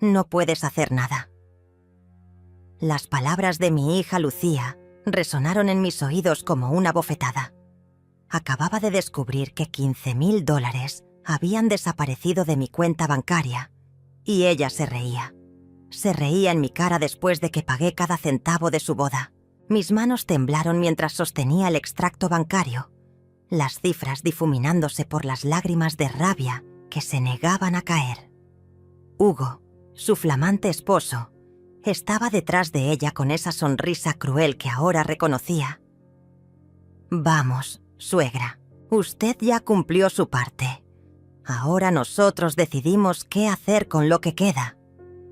No puedes hacer nada. Las palabras de mi hija Lucía resonaron en mis oídos como una bofetada. Acababa de descubrir que $15,000 habían desaparecido de mi cuenta bancaria y ella se reía. Se reía en mi cara después de que pagué cada centavo de su boda. Mis manos temblaron mientras sostenía el extracto bancario, las cifras difuminándose por las lágrimas de rabia que se negaban a caer. Hugo, su flamante esposo, estaba detrás de ella con esa sonrisa cruel que ahora reconocía. Vamos, suegra, usted ya cumplió su parte. Ahora nosotros decidimos qué hacer con lo que queda.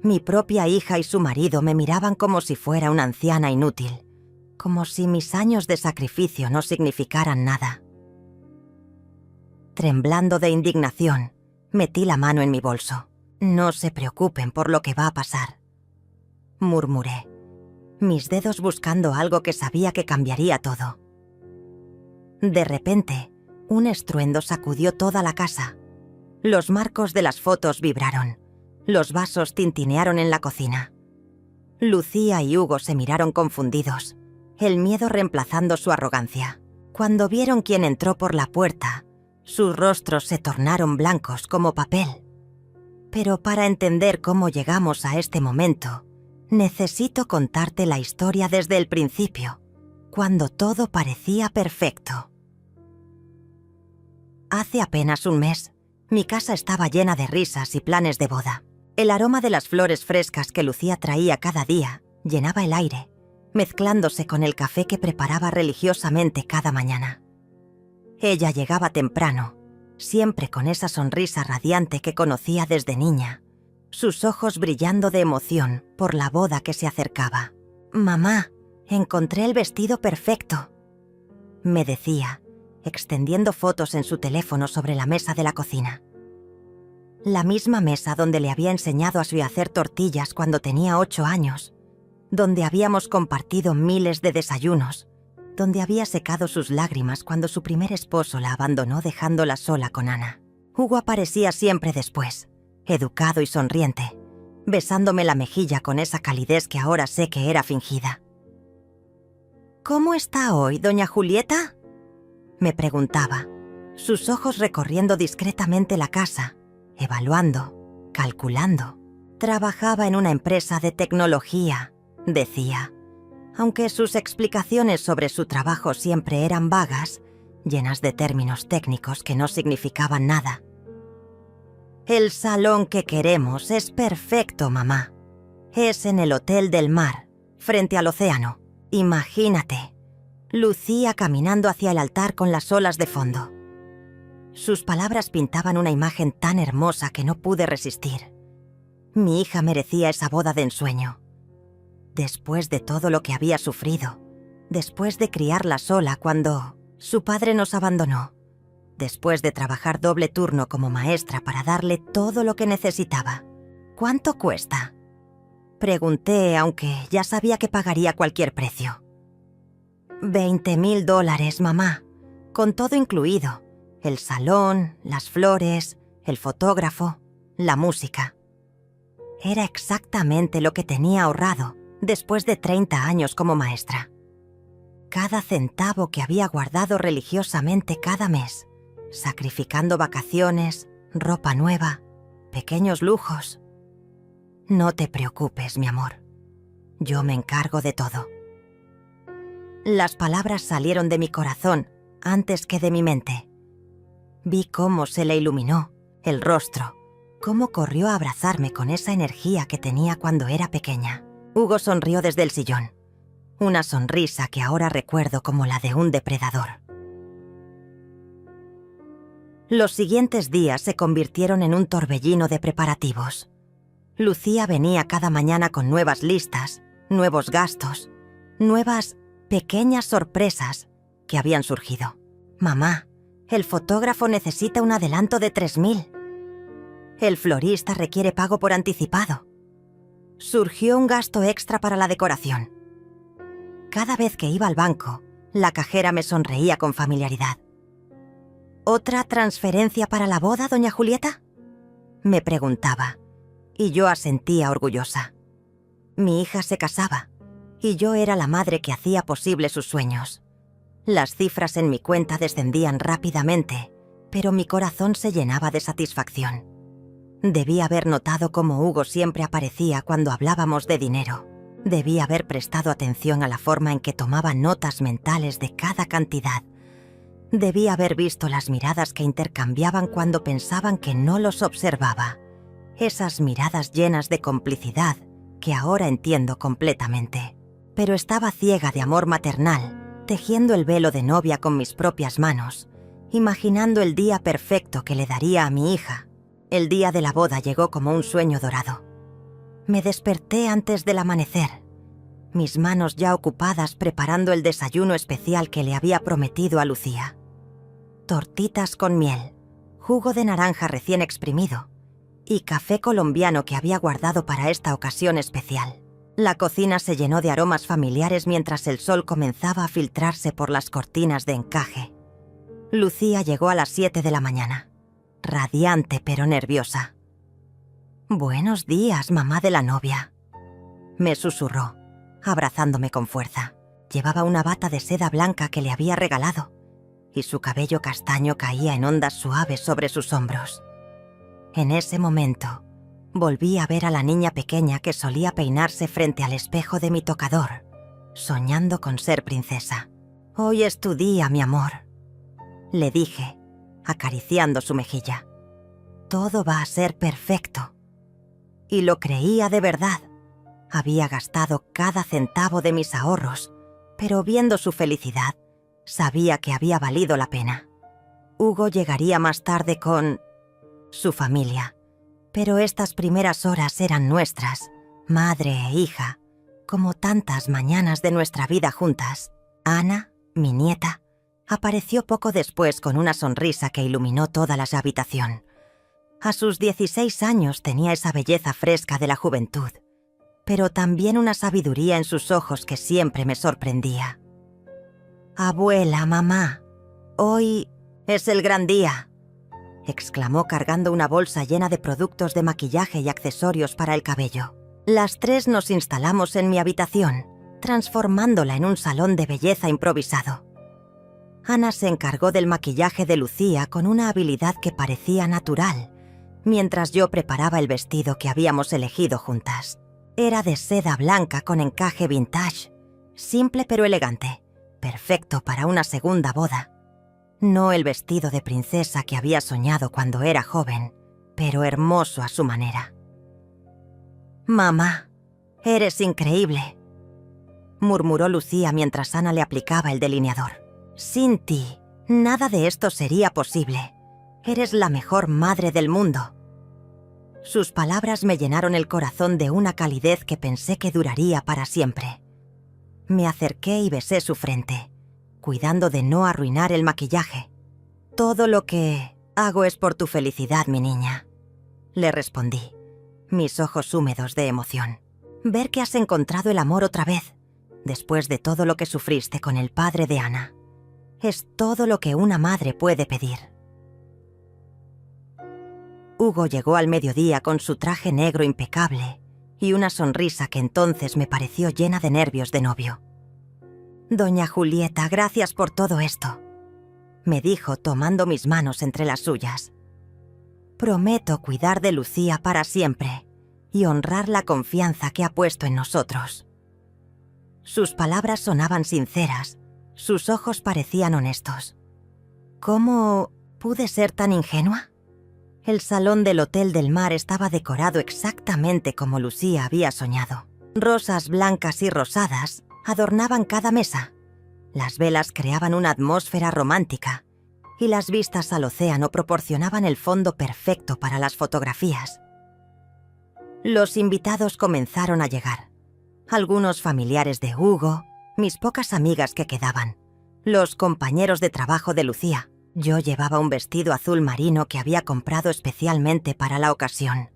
Mi propia hija y su marido me miraban como si fuera una anciana inútil, como si mis años de sacrificio no significaran nada. Temblando de indignación, metí la mano en mi bolso. No se preocupen por lo que va a pasar, murmuré, mis dedos buscando algo que sabía que cambiaría todo. De repente, un estruendo sacudió toda la casa. Los marcos de las fotos vibraron. Los vasos tintinearon en la cocina. Lucía y Hugo se miraron confundidos, el miedo reemplazando su arrogancia. Cuando vieron quién entró por la puerta, sus rostros se tornaron blancos como papel. Pero para entender cómo llegamos a este momento, necesito contarte la historia desde el principio, cuando todo parecía perfecto. Hace apenas un mes, mi casa estaba llena de risas y planes de boda. El aroma de las flores frescas que Lucía traía cada día llenaba el aire, mezclándose con el café que preparaba religiosamente cada mañana. Ella llegaba temprano, siempre con esa sonrisa radiante que conocía desde niña, sus ojos brillando de emoción por la boda que se acercaba. «Mamá, encontré el vestido perfecto», me decía, extendiendo fotos en su teléfono sobre la mesa de la cocina. La misma mesa donde le había enseñado a hacer tortillas cuando tenía 8 años, donde habíamos compartido miles de desayunos, donde había secado sus lágrimas cuando su primer esposo la abandonó dejándola sola con Ana. Hugo aparecía siempre después, educado y sonriente, besándome la mejilla con esa calidez que ahora sé que era fingida. «¿Cómo está hoy, doña Julieta?», me preguntaba, sus ojos recorriendo discretamente la casa, evaluando, calculando. Trabajaba en una empresa de tecnología, decía, aunque sus explicaciones sobre su trabajo siempre eran vagas, llenas de términos técnicos que no significaban nada. «El salón que queremos es perfecto, mamá. Es en el Hotel del Mar, frente al océano. Imagínate». Lucía caminando hacia el altar con las olas de fondo. Sus palabras pintaban una imagen tan hermosa que no pude resistir. Mi hija merecía esa boda de ensueño. Después de todo lo que había sufrido, después de criarla sola cuando su padre nos abandonó, después de trabajar doble turno como maestra para darle todo lo que necesitaba. «¿Cuánto cuesta?», pregunté, aunque ya sabía que pagaría cualquier precio. $20,000, mamá, con todo incluido, el salón, las flores, el fotógrafo, la música. Era exactamente lo que tenía ahorrado después de 30 años como maestra. Cada centavo que había guardado religiosamente cada mes, sacrificando vacaciones, ropa nueva, pequeños lujos. «No te preocupes, mi amor. Yo me encargo de todo». Las palabras salieron de mi corazón antes que de mi mente. Vi cómo se le iluminó el rostro, cómo corrió a abrazarme con esa energía que tenía cuando era pequeña. Hugo sonrió desde el sillón, una sonrisa que ahora recuerdo como la de un depredador. Los siguientes días se convirtieron en un torbellino de preparativos. Lucía venía cada mañana con nuevas listas, nuevos gastos, nuevas pequeñas sorpresas que habían surgido. «Mamá, el fotógrafo necesita un adelanto de 3,000. El florista requiere pago por anticipado. Surgió un gasto extra para la decoración». Cada vez que iba al banco, la cajera me sonreía con familiaridad. «¿Otra transferencia para la boda, doña Julieta?», me preguntaba, y yo asentía orgullosa. Mi hija se casaba, y yo era la madre que hacía posible sus sueños. Las cifras en mi cuenta descendían rápidamente, pero mi corazón se llenaba de satisfacción. Debí haber notado cómo Hugo siempre aparecía cuando hablábamos de dinero. Debí haber prestado atención a la forma en que tomaba notas mentales de cada cantidad. Debí haber visto las miradas que intercambiaban cuando pensaban que no los observaba. Esas miradas llenas de complicidad que ahora entiendo completamente. Pero estaba ciega de amor maternal, tejiendo el velo de novia con mis propias manos, imaginando el día perfecto que le daría a mi hija. El día de la boda llegó como un sueño dorado. Me desperté antes del amanecer, mis manos ya ocupadas preparando el desayuno especial que le había prometido a Lucía. Tortitas con miel, jugo de naranja recién exprimido y café colombiano que había guardado para esta ocasión especial. La cocina se llenó de aromas familiares mientras el sol comenzaba a filtrarse por las cortinas de encaje. Lucía llegó a las 7 de la mañana, radiante pero nerviosa. «Buenos días, mamá de la novia», me susurró, abrazándome con fuerza. Llevaba una bata de seda blanca que le había regalado, y su cabello castaño caía en ondas suaves sobre sus hombros. En ese momento, volví a ver a la niña pequeña que solía peinarse frente al espejo de mi tocador, soñando con ser princesa. «Hoy es tu día, mi amor», le dije, acariciando su mejilla. «Todo va a ser perfecto». Y lo creía de verdad. Había gastado cada centavo de mis ahorros, pero viendo su felicidad, sabía que había valido la pena. Hugo llegaría más tarde con su familia, pero estas primeras horas eran nuestras, madre e hija, como tantas mañanas de nuestra vida juntas. Ana, mi nieta, apareció poco después con una sonrisa que iluminó toda la habitación. A sus 16 años tenía esa belleza fresca de la juventud, pero también una sabiduría en sus ojos que siempre me sorprendía. «Abuela, mamá, hoy es el gran día», exclamó cargando una bolsa llena de productos de maquillaje y accesorios para el cabello. Las tres nos instalamos en mi habitación, transformándola en un salón de belleza improvisado. Ana se encargó del maquillaje de Lucía con una habilidad que parecía natural, mientras yo preparaba el vestido que habíamos elegido juntas. Era de seda blanca con encaje vintage, simple pero elegante, perfecto para una segunda boda. No el vestido de princesa que había soñado cuando era joven, pero hermoso a su manera. «Mamá, eres increíble», murmuró Lucía mientras Ana le aplicaba el delineador. «Sin ti, nada de esto sería posible. Eres la mejor madre del mundo». Sus palabras me llenaron el corazón de una calidez que pensé que duraría para siempre. Me acerqué y besé su frente, cuidando de no arruinar el maquillaje. «Todo lo que hago es por tu felicidad, mi niña», le respondí, mis ojos húmedos de emoción. «Ver que has encontrado el amor otra vez, después de todo lo que sufriste con el padre de Ana, es todo lo que una madre puede pedir». Hugo llegó al mediodía con su traje negro impecable y una sonrisa que entonces me pareció llena de nervios de novio. «Doña Julieta, gracias por todo esto», me dijo tomando mis manos entre las suyas. «Prometo cuidar de Lucía para siempre y honrar la confianza que ha puesto en nosotros». Sus palabras sonaban sinceras, sus ojos parecían honestos. ¿Cómo pude ser tan ingenua? El salón del Hotel del Mar estaba decorado exactamente como Lucía había soñado. Rosas blancas y rosadas adornaban cada mesa. Las velas creaban una atmósfera romántica y las vistas al océano proporcionaban el fondo perfecto para las fotografías. Los invitados comenzaron a llegar. Algunos familiares de Hugo, mis pocas amigas que quedaban, los compañeros de trabajo de Lucía. Yo llevaba un vestido azul marino que había comprado especialmente para la ocasión,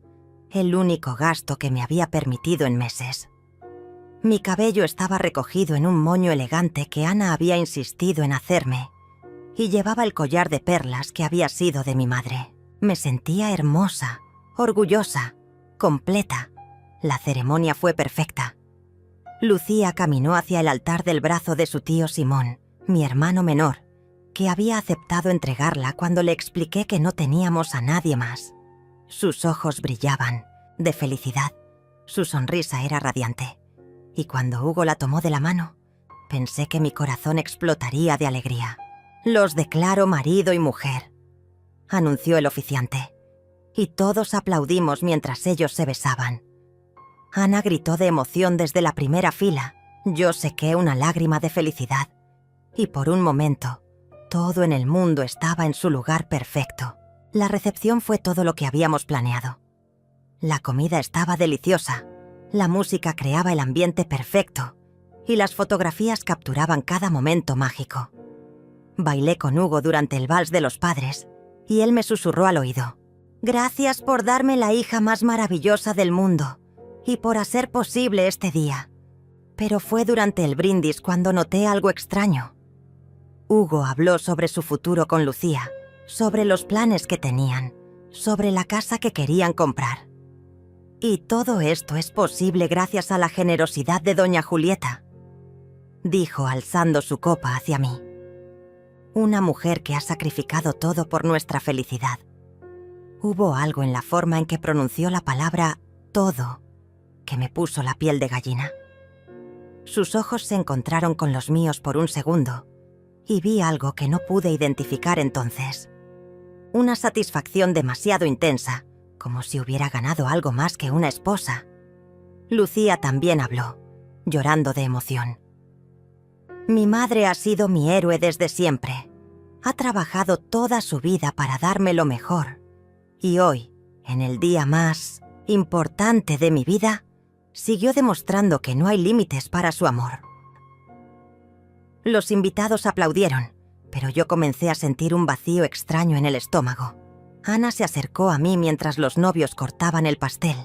el único gasto que me había permitido en meses. Mi cabello estaba recogido en un moño elegante que Ana había insistido en hacerme, y llevaba el collar de perlas que había sido de mi madre. Me sentía hermosa, orgullosa, completa. La ceremonia fue perfecta. Lucía caminó hacia el altar del brazo de su tío Simón, mi hermano menor, que había aceptado entregarla cuando le expliqué que no teníamos a nadie más. Sus ojos brillaban de felicidad, su sonrisa era radiante, y cuando Hugo la tomó de la mano, pensé que mi corazón explotaría de alegría. «Los declaro marido y mujer», anunció el oficiante, y todos aplaudimos mientras ellos se besaban. Ana gritó de emoción desde la primera fila. Yo sequé una lágrima de felicidad, y por un momento, todo en el mundo estaba en su lugar perfecto. La recepción fue todo lo que habíamos planeado. La comida estaba deliciosa, la música creaba el ambiente perfecto, y las fotografías capturaban cada momento mágico. Bailé con Hugo durante el vals de los padres, y él me susurró al oído: «Gracias por darme la hija más maravillosa del mundo, y por hacer posible este día». Pero fue durante el brindis cuando noté algo extraño. Hugo habló sobre su futuro con Lucía, sobre los planes que tenían, sobre la casa que querían comprar. «Y todo esto es posible gracias a la generosidad de doña Julieta», dijo alzando su copa hacia mí. «Una mujer que ha sacrificado todo por nuestra felicidad». Hubo algo en la forma en que pronunció la palabra «todo» que me puso la piel de gallina. Sus ojos se encontraron con los míos por un segundo, y vi algo que no pude identificar entonces. Una satisfacción demasiado intensa, como si hubiera ganado algo más que una esposa. Lucía también habló, llorando de emoción. «Mi madre ha sido mi héroe desde siempre. Ha trabajado toda su vida para darme lo mejor. Y hoy, en el día más importante de mi vida, siguió demostrando que no hay límites para su amor». Los invitados aplaudieron, pero yo comencé a sentir un vacío extraño en el estómago. Ana se acercó a mí mientras los novios cortaban el pastel.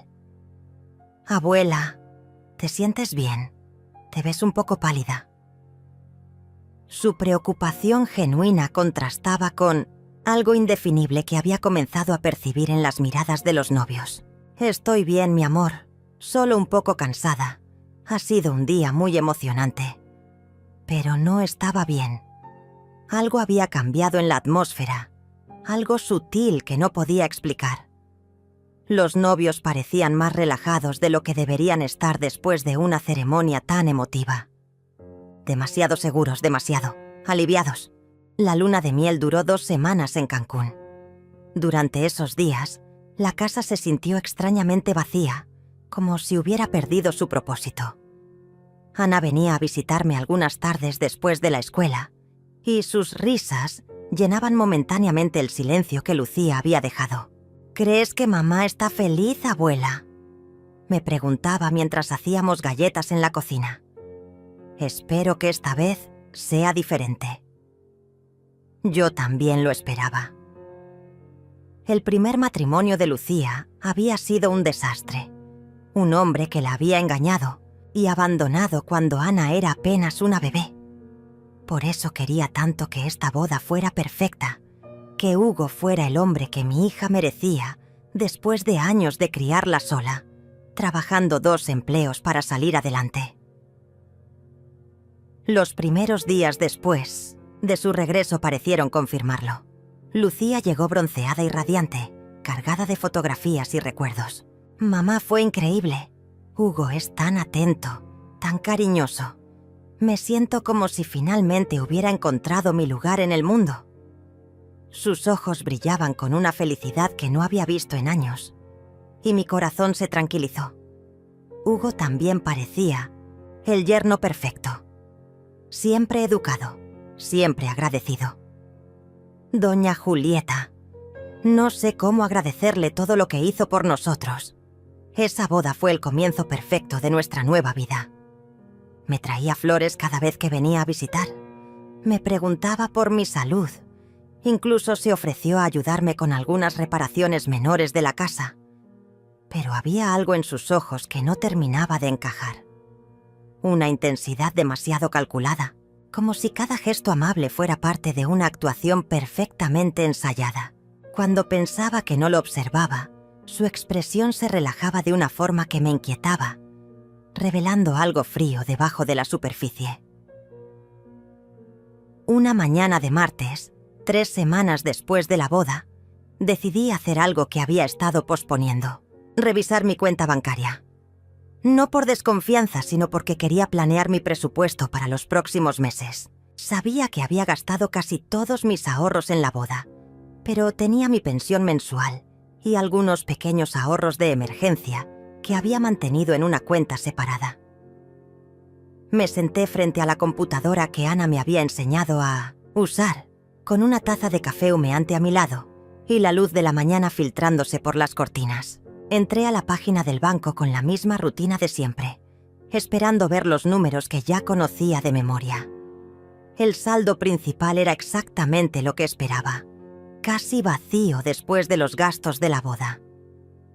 «Abuela, ¿te sientes bien? Te ves un poco pálida». Su preocupación genuina contrastaba con algo indefinible que había comenzado a percibir en las miradas de los novios. «Estoy bien, mi amor, solo un poco cansada. Ha sido un día muy emocionante». Pero no estaba bien. Algo había cambiado en la atmósfera, algo sutil que no podía explicar. Los novios parecían más relajados de lo que deberían estar después de una ceremonia tan emotiva. Demasiado seguros, demasiado aliviados. La luna de miel duró 2 semanas en Cancún. Durante esos días, la casa se sintió extrañamente vacía, como si hubiera perdido su propósito. Ana venía a visitarme algunas tardes después de la escuela, y sus risas llenaban momentáneamente el silencio que Lucía había dejado. «¿Crees que mamá está feliz, abuela?», me preguntaba mientras hacíamos galletas en la cocina. «Espero que esta vez sea diferente». Yo también lo esperaba. El primer matrimonio de Lucía había sido un desastre. Un hombre que la había engañado y abandonado cuando Ana era apenas una bebé. Por eso quería tanto que esta boda fuera perfecta, que Hugo fuera el hombre que mi hija merecía después de años de criarla sola, trabajando 2 empleos para salir adelante. Los primeros días después de su regreso parecieron confirmarlo. Lucía llegó bronceada y radiante, cargada de fotografías y recuerdos. «Mamá fue increíble. Hugo es tan atento, tan cariñoso. Me siento como si finalmente hubiera encontrado mi lugar en el mundo». Sus ojos brillaban con una felicidad que no había visto en años, y mi corazón se tranquilizó. Hugo también parecía el yerno perfecto. Siempre educado, siempre agradecido. Doña Julieta. No sé cómo agradecerle todo lo que hizo por nosotros. Esa boda fue el comienzo perfecto de nuestra nueva vida. Me traía flores cada vez que venía a visitar. Me preguntaba por mi salud. Incluso se ofreció a ayudarme con algunas reparaciones menores de la casa. Pero había algo en sus ojos que no terminaba de encajar. Una intensidad demasiado calculada, como si cada gesto amable fuera parte de una actuación perfectamente ensayada. Cuando pensaba que no lo observaba, Su expresión se relajaba de una forma que me inquietaba, revelando algo frío debajo de la superficie. Una mañana de martes, 3 semanas después de la boda, decidí hacer algo que había estado posponiendo: revisar mi cuenta bancaria. No por desconfianza, sino porque quería planear mi presupuesto para los próximos meses. Sabía que había gastado casi todos mis ahorros en la boda, pero tenía mi pensión mensual y algunos pequeños ahorros de emergencia que había mantenido en una cuenta separada. Me senté frente a la computadora que Ana me había enseñado a usar, con una taza de café humeante a mi lado y la luz de la mañana filtrándose por las cortinas. Entré a la página del banco con la misma rutina de siempre, esperando ver los números que ya conocía de memoria. El saldo principal era exactamente lo que esperaba, casi vacío después de los gastos de la boda.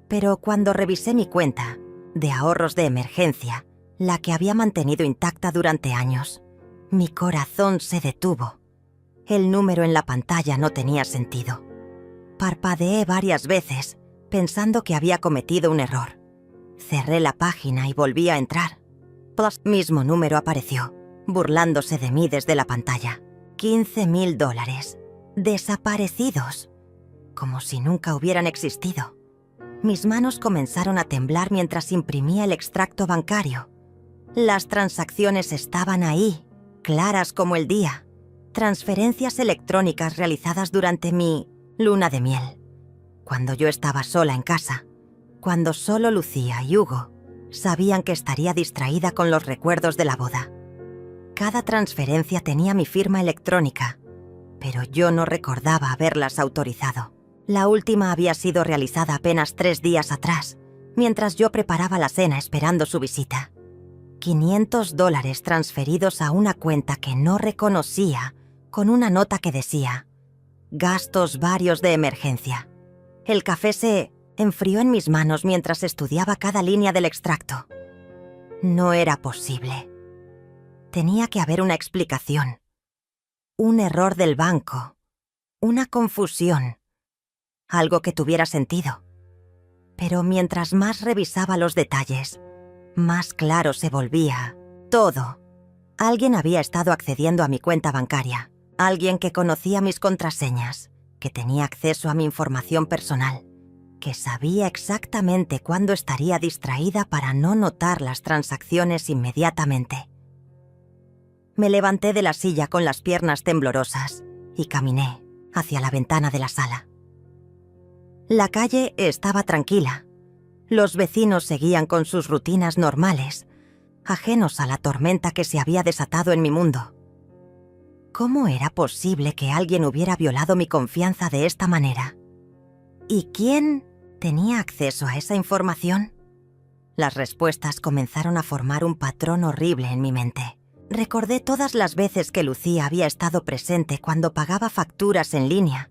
Pero cuando revisé mi cuenta de ahorros de emergencia, la que había mantenido intacta durante años, mi corazón se detuvo. El número en la pantalla no tenía sentido. Parpadeé varias veces, pensando que había cometido un error. Cerré la página y volví a entrar. Mismo número apareció, burlándose de mí desde la pantalla. $15,000. Desaparecidos. Como si nunca hubieran existido. Mis manos comenzaron a temblar mientras imprimía el extracto bancario. Las transacciones estaban ahí, claras como el día. Transferencias electrónicas realizadas durante mi luna de miel. Cuando yo estaba sola en casa, cuando solo Lucía y Hugo sabían que estaría distraída con los recuerdos de la boda. Cada transferencia tenía mi firma electrónica, pero yo no recordaba haberlas autorizado. La última había sido realizada apenas 3 días atrás, mientras yo preparaba la cena esperando su visita. $500 transferidos a una cuenta que no reconocía, con una nota que decía: gastos varios de emergencia. El café se enfrió en mis manos mientras estudiaba cada línea del extracto. No era posible. Tenía que haber una explicación. Un error del banco. Una confusión. Algo que tuviera sentido. Pero mientras más revisaba los detalles, más claro se volvía todo. Alguien había estado accediendo a mi cuenta bancaria. Alguien que conocía mis contraseñas, que tenía acceso a mi información personal, que sabía exactamente cuándo estaría distraída para no notar las transacciones inmediatamente. Me levanté de la silla con las piernas temblorosas y caminé hacia la ventana de la sala. La calle estaba tranquila. Los vecinos seguían con sus rutinas normales, ajenos a la tormenta que se había desatado en mi mundo. ¿Cómo era posible que alguien hubiera violado mi confianza de esta manera? ¿Y quién tenía acceso a esa información? Las respuestas comenzaron a formar un patrón horrible en mi mente. Recordé todas las veces que Lucía había estado presente cuando pagaba facturas en línea,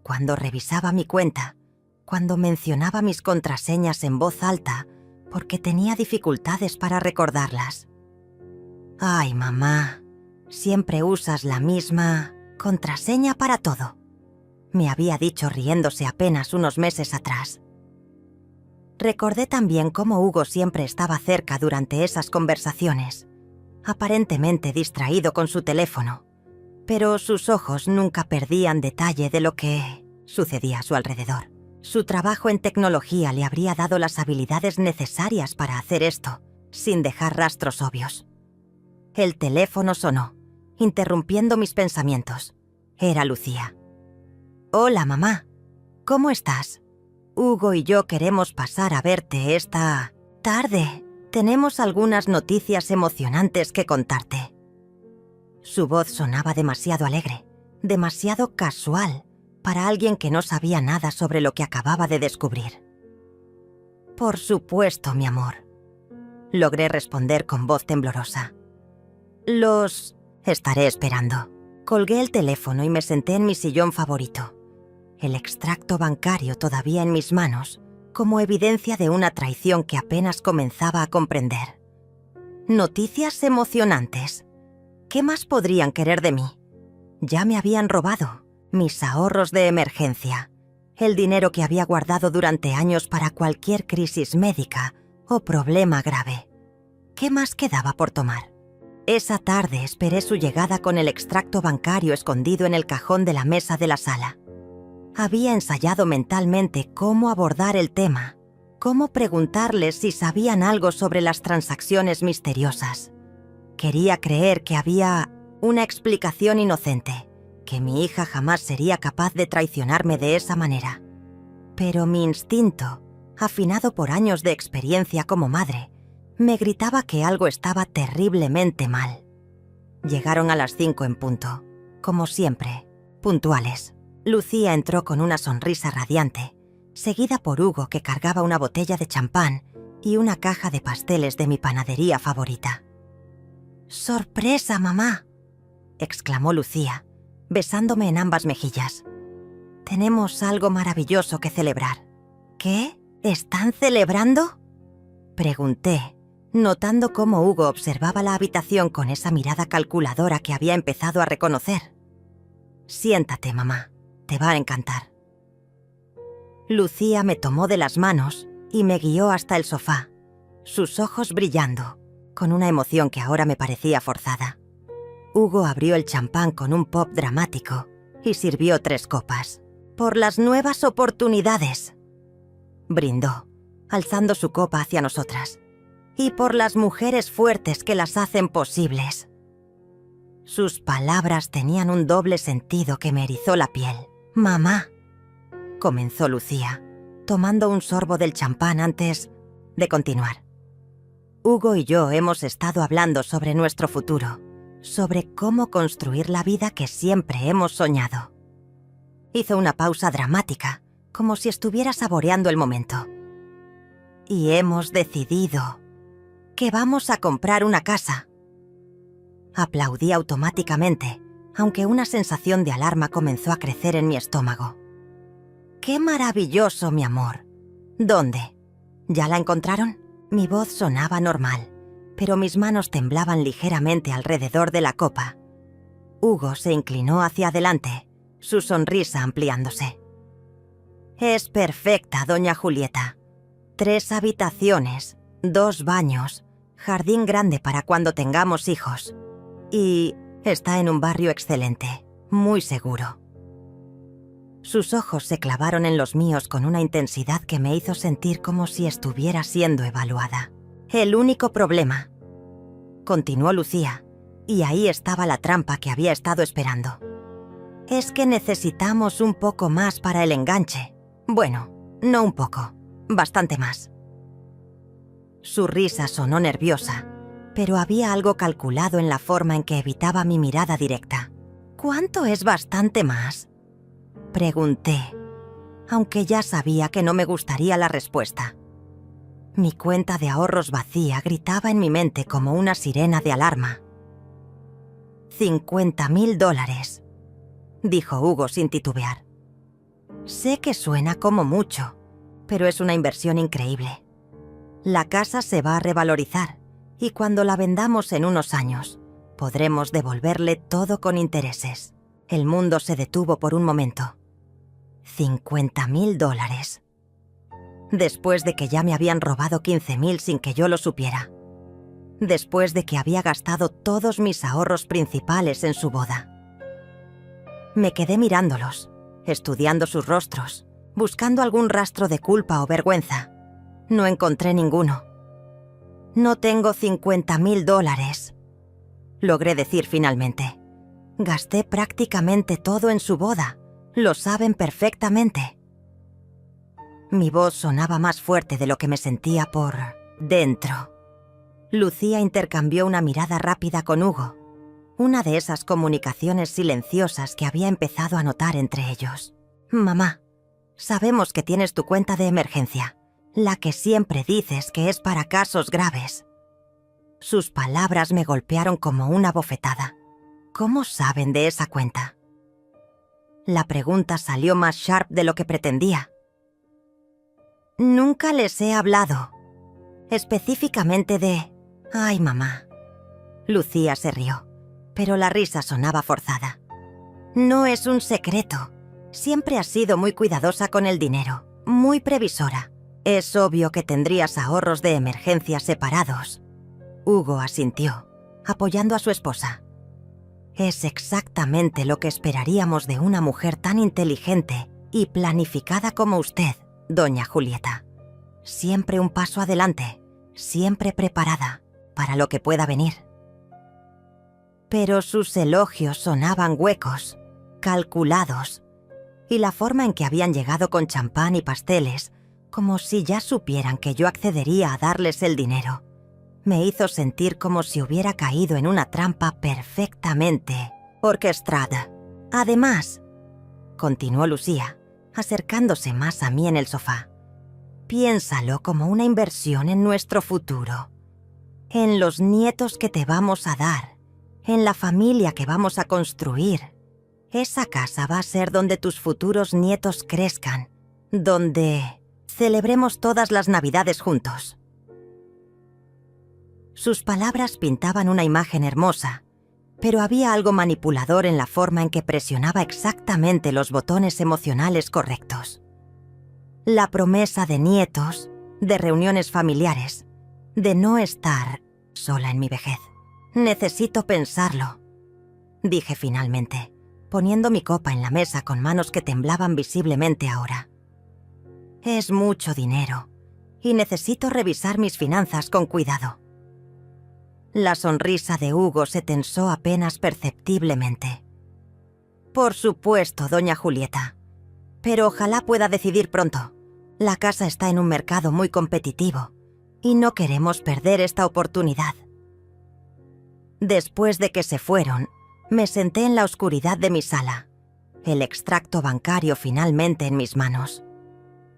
cuando revisaba mi cuenta, cuando mencionaba mis contraseñas en voz alta, porque tenía dificultades para recordarlas. Ay, mamá, siempre usas la misma contraseña para todo, me había dicho riéndose apenas unos meses atrás. Recordé también cómo Hugo siempre estaba cerca durante esas conversaciones, aparentemente distraído con su teléfono, pero sus ojos nunca perdían detalle de lo que sucedía a su alrededor. Su trabajo en tecnología le habría dado las habilidades necesarias para hacer esto, sin dejar rastros obvios. El teléfono sonó, interrumpiendo mis pensamientos. Era Lucía. «Hola, mamá. ¿Cómo estás? Hugo y yo queremos pasar a verte esta tarde. Tenemos algunas noticias emocionantes que contarte». Su voz sonaba demasiado alegre, demasiado casual para alguien que no sabía nada sobre lo que acababa de descubrir. «Por supuesto, mi amor», logré responder con voz temblorosa. «Los estaré esperando». Colgué el teléfono y me senté en mi sillón favorito, el extracto bancario todavía en mis manos, como evidencia de una traición que apenas comenzaba a comprender. Noticias emocionantes. ¿Qué más podrían querer de mí? Ya me habían robado mis ahorros de emergencia, el dinero que había guardado durante años para cualquier crisis médica o problema grave. ¿Qué más quedaba por tomar? Esa tarde esperé su llegada con el extracto bancario escondido en el cajón de la mesa de la sala. Había ensayado mentalmente cómo abordar el tema, cómo preguntarles si sabían algo sobre las transacciones misteriosas. Quería creer que había una explicación inocente, que mi hija jamás sería capaz de traicionarme de esa manera. Pero mi instinto, afinado por años de experiencia como madre, me gritaba que algo estaba terriblemente mal. Llegaron a las 5 en punto, como siempre, puntuales. Lucía entró con una sonrisa radiante, seguida por Hugo, que cargaba una botella de champán y una caja de pasteles de mi panadería favorita. «¡Sorpresa, mamá!», exclamó Lucía, besándome en ambas mejillas. «Tenemos algo maravilloso que celebrar». «¿Qué? ¿Están celebrando?», pregunté, notando cómo Hugo observaba la habitación con esa mirada calculadora que había empezado a reconocer. «Siéntate, mamá, te va a encantar». Lucía me tomó de las manos y me guió hasta el sofá, sus ojos brillando, con una emoción que ahora me parecía forzada. Hugo abrió el champán con un pop dramático y sirvió 3 copas. «Por las nuevas oportunidades», brindó, alzando su copa hacia nosotras. «Y por las mujeres fuertes que las hacen posibles». Sus palabras tenían un doble sentido que me erizó la piel. «Mamá», comenzó Lucía, tomando un sorbo del champán antes de continuar. «Hugo y yo hemos estado hablando sobre nuestro futuro, sobre cómo construir la vida que siempre hemos soñado». Hizo una pausa dramática, como si estuviera saboreando el momento. «Y hemos decidido que vamos a comprar una casa». Aplaudí automáticamente, aunque una sensación de alarma comenzó a crecer en mi estómago. «¡Qué maravilloso, mi amor! ¿Dónde? ¿Ya la encontraron?». Mi voz sonaba normal, pero mis manos temblaban ligeramente alrededor de la copa. Hugo se inclinó hacia adelante, su sonrisa ampliándose. «Es perfecta, doña Julieta. 3 habitaciones, 2 baños, jardín grande para cuando tengamos hijos. Y está en un barrio excelente, muy seguro». Sus ojos se clavaron en los míos con una intensidad que me hizo sentir como si estuviera siendo evaluada. «El único problema», continuó Lucía, y ahí estaba la trampa que había estado esperando, «es que necesitamos un poco más para el enganche. Bueno, no un poco, bastante más». Su risa sonó nerviosa, pero había algo calculado en la forma en que evitaba mi mirada directa. «¿Cuánto es bastante más?», pregunté, aunque ya sabía que no me gustaría la respuesta. Mi cuenta de ahorros vacía gritaba en mi mente como una sirena de alarma. $50.000, dijo Hugo sin titubear. «Sé que suena como mucho, pero es una inversión increíble. La casa se va a revalorizar y cuando la vendamos en unos años, podremos devolverle todo con intereses». El mundo se detuvo por un momento. $50.000. Después de que ya me habían robado 15.000 sin que yo lo supiera. Después de que había gastado todos mis ahorros principales en su boda. Me quedé mirándolos, estudiando sus rostros, buscando algún rastro de culpa o vergüenza. No encontré ninguno. «No tengo $50.000», logré decir finalmente. «Gasté prácticamente todo en su boda. Lo saben perfectamente». Mi voz sonaba más fuerte de lo que me sentía por dentro. Lucía intercambió una mirada rápida con Hugo, una de esas comunicaciones silenciosas que había empezado a notar entre ellos. «Mamá, sabemos que tienes tu cuenta de emergencia, la que siempre dices que es para casos graves». Sus palabras me golpearon como una bofetada. «¿Cómo saben de esa cuenta?». La pregunta salió más sharp de lo que pretendía. «Nunca les he hablado. Específicamente de...». «Ay, mamá». Lucía se rió, pero la risa sonaba forzada. «No es un secreto. Siempre has sido muy cuidadosa con el dinero, muy previsora. Es obvio que tendrías ahorros de emergencia separados. Hugo asintió, apoyando a su esposa. Es exactamente lo que esperaríamos de una mujer tan inteligente y planificada como usted, doña Julieta. Siempre un paso adelante, siempre preparada para lo que pueda venir. Pero sus elogios sonaban huecos, calculados, y la forma en que habían llegado con champán y pasteles, como si ya supieran que yo accedería a darles el dinero, me hizo sentir como si hubiera caído en una trampa perfectamente orquestada. Además, continuó Lucía, acercándose más a mí en el sofá, piénsalo como una inversión en nuestro futuro, en los nietos que te vamos a dar, en la familia que vamos a construir. Esa casa va a ser donde tus futuros nietos crezcan, donde celebremos todas las Navidades juntos. Sus palabras pintaban una imagen hermosa, pero había algo manipulador en la forma en que presionaba exactamente los botones emocionales correctos. La promesa de nietos, de reuniones familiares, de no estar sola en mi vejez. Necesito pensarlo, dije finalmente, poniendo mi copa en la mesa con manos que temblaban visiblemente ahora. Es mucho dinero y necesito revisar mis finanzas con cuidado. La sonrisa de Hugo se tensó apenas perceptiblemente. Por supuesto, doña Julieta, pero ojalá pueda decidir pronto. La casa está en un mercado muy competitivo y no queremos perder esta oportunidad. Después de que se fueron, me senté en la oscuridad de mi sala, el extracto bancario finalmente en mis manos.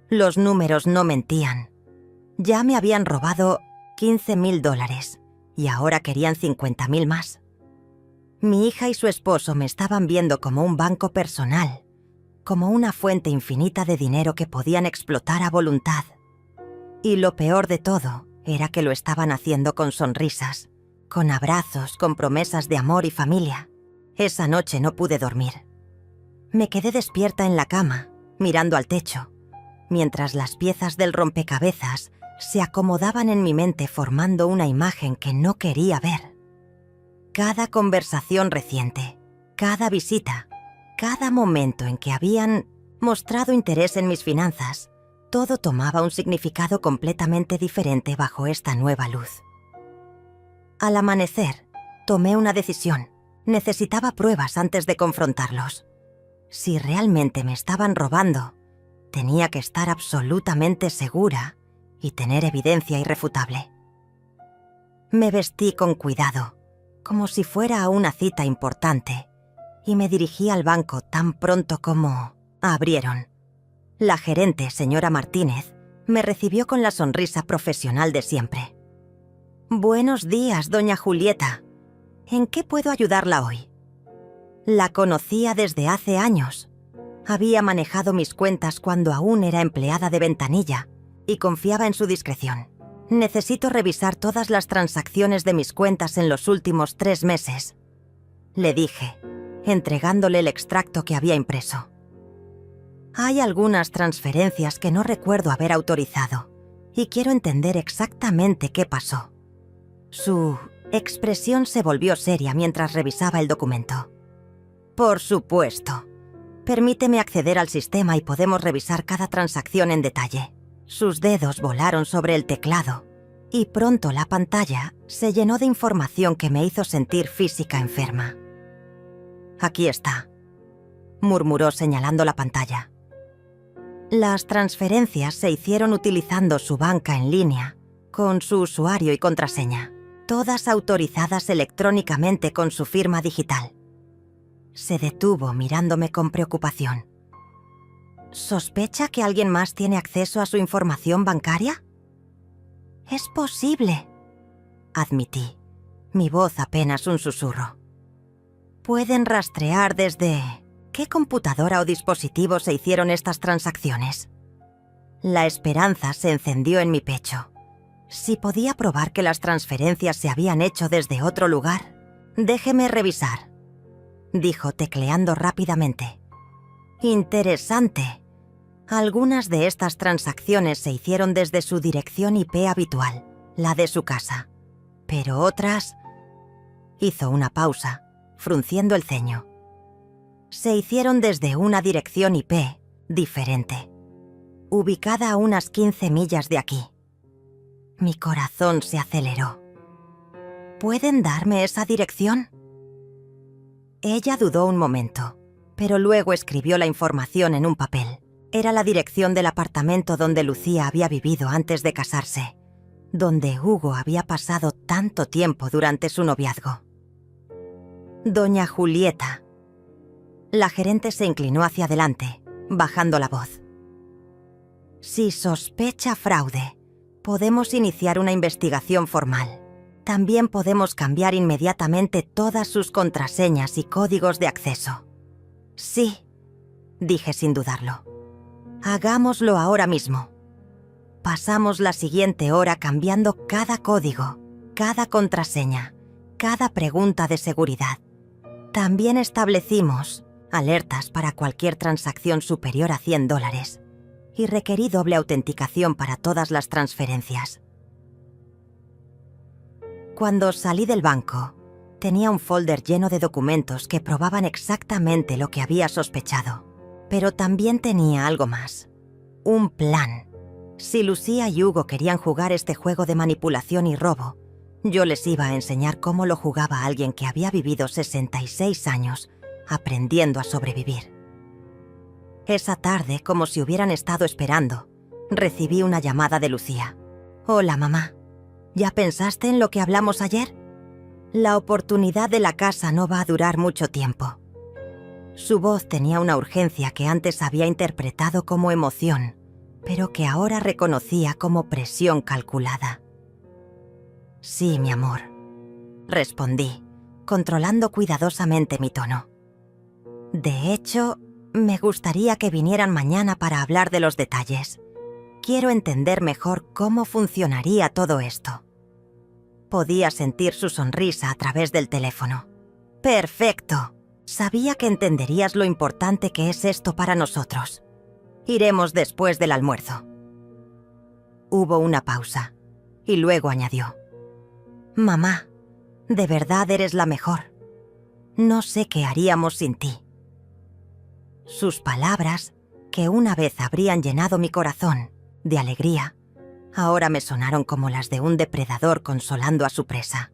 Los números no mentían. Ya me habían robado $15,000 y ahora querían 50,000 más. Mi hija y su esposo me estaban viendo como un banco personal, como una fuente infinita de dinero que podían explotar a voluntad. Y lo peor de todo era que lo estaban haciendo con sonrisas, con abrazos, con promesas de amor y familia. Esa noche no pude dormir. Me quedé despierta en la cama, mirando al techo, mientras las piezas del rompecabezas se acomodaban en mi mente formando una imagen que no quería ver. Cada conversación reciente, cada visita, cada momento en que habían mostrado interés en mis finanzas, todo tomaba un significado completamente diferente bajo esta nueva luz. Al amanecer, tomé una decisión. Necesitaba pruebas antes de confrontarlos. Si realmente me estaban robando, tenía que estar absolutamente segura y tener evidencia irrefutable. Me vestí con cuidado, como si fuera a una cita importante, y me dirigí al banco tan pronto como abrieron. La gerente, señora Martínez, me recibió con la sonrisa profesional de siempre. «Buenos días, doña Julieta. ¿En qué puedo ayudarla hoy?» La conocía desde hace años. Había manejado mis cuentas cuando aún era empleada de ventanilla y confiaba en su discreción. Necesito revisar todas las transacciones de mis cuentas en los últimos 3 meses, le dije, entregándole el extracto que había impreso. Hay algunas transferencias que no recuerdo haber autorizado y quiero entender exactamente qué pasó. Su expresión se volvió seria mientras revisaba el documento. Por supuesto. Permíteme acceder al sistema y podemos revisar cada transacción en detalle. Sus dedos volaron sobre el teclado y pronto la pantalla se llenó de información que me hizo sentir física enferma. Aquí está, murmuró señalando la pantalla. Las transferencias se hicieron utilizando su banca en línea, con su usuario y contraseña, todas autorizadas electrónicamente con su firma digital. Se detuvo mirándome con preocupación. ¿Sospecha que alguien más tiene acceso a su información bancaria? Es posible, admití, mi voz apenas un susurro. ¿Pueden rastrear desde qué computadora o dispositivo se hicieron estas transacciones? La esperanza se encendió en mi pecho. Si podía probar que las transferencias se habían hecho desde otro lugar, déjeme revisar, dijo tecleando rápidamente. Interesante. Algunas de estas transacciones se hicieron desde su dirección IP habitual, la de su casa. Pero otras... Hizo una pausa, frunciendo el ceño. Se hicieron desde una dirección IP diferente, ubicada a unas 15 millas de aquí. Mi corazón se aceleró. ¿Pueden darme esa dirección? Ella dudó un momento, pero luego escribió la información en un papel. Era la dirección del apartamento donde Lucía había vivido antes de casarse, donde Hugo había pasado tanto tiempo durante su noviazgo. Doña Julieta. La gerente se inclinó hacia adelante, bajando la voz. Si sospecha fraude, podemos iniciar una investigación formal. También podemos cambiar inmediatamente todas sus contraseñas y códigos de acceso. Sí, dije sin dudarlo. Hagámoslo ahora mismo. Pasamos la siguiente hora cambiando cada código, cada contraseña, cada pregunta de seguridad. También establecimos alertas para cualquier transacción superior a $100 y requerí doble autenticación para todas las transferencias. Cuando salí del banco, tenía un folder lleno de documentos que probaban exactamente lo que había sospechado. Pero también tenía algo más. Un plan. Si Lucía y Hugo querían jugar este juego de manipulación y robo, yo les iba a enseñar cómo lo jugaba alguien que había vivido 66 años aprendiendo a sobrevivir. Esa tarde, como si hubieran estado esperando, recibí una llamada de Lucía. Hola, mamá. ¿Ya pensaste en lo que hablamos ayer? La oportunidad de la casa no va a durar mucho tiempo. Su voz tenía una urgencia que antes había interpretado como emoción, pero que ahora reconocía como presión calculada. Sí, mi amor, respondí, controlando cuidadosamente mi tono. De hecho, me gustaría que vinieran mañana para hablar de los detalles. Quiero entender mejor cómo funcionaría todo esto. Podía sentir su sonrisa a través del teléfono. ¡Perfecto! Sabía que entenderías lo importante que es esto para nosotros. Iremos después del almuerzo. Hubo una pausa, y luego añadió. Mamá, de verdad eres la mejor. No sé qué haríamos sin ti. Sus palabras, que una vez habrían llenado mi corazón de alegría, ahora me sonaron como las de un depredador consolando a su presa.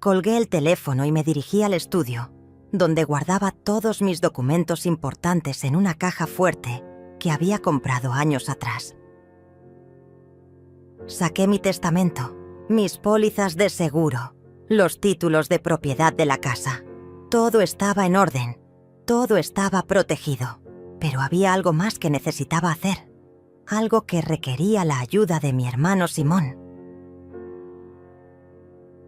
Colgué el teléfono y me dirigí al estudio, donde guardaba todos mis documentos importantes en una caja fuerte que había comprado años atrás. Saqué mi testamento, mis pólizas de seguro, los títulos de propiedad de la casa. Todo estaba en orden, todo estaba protegido, pero había algo más que necesitaba hacer, algo que requería la ayuda de mi hermano Simón.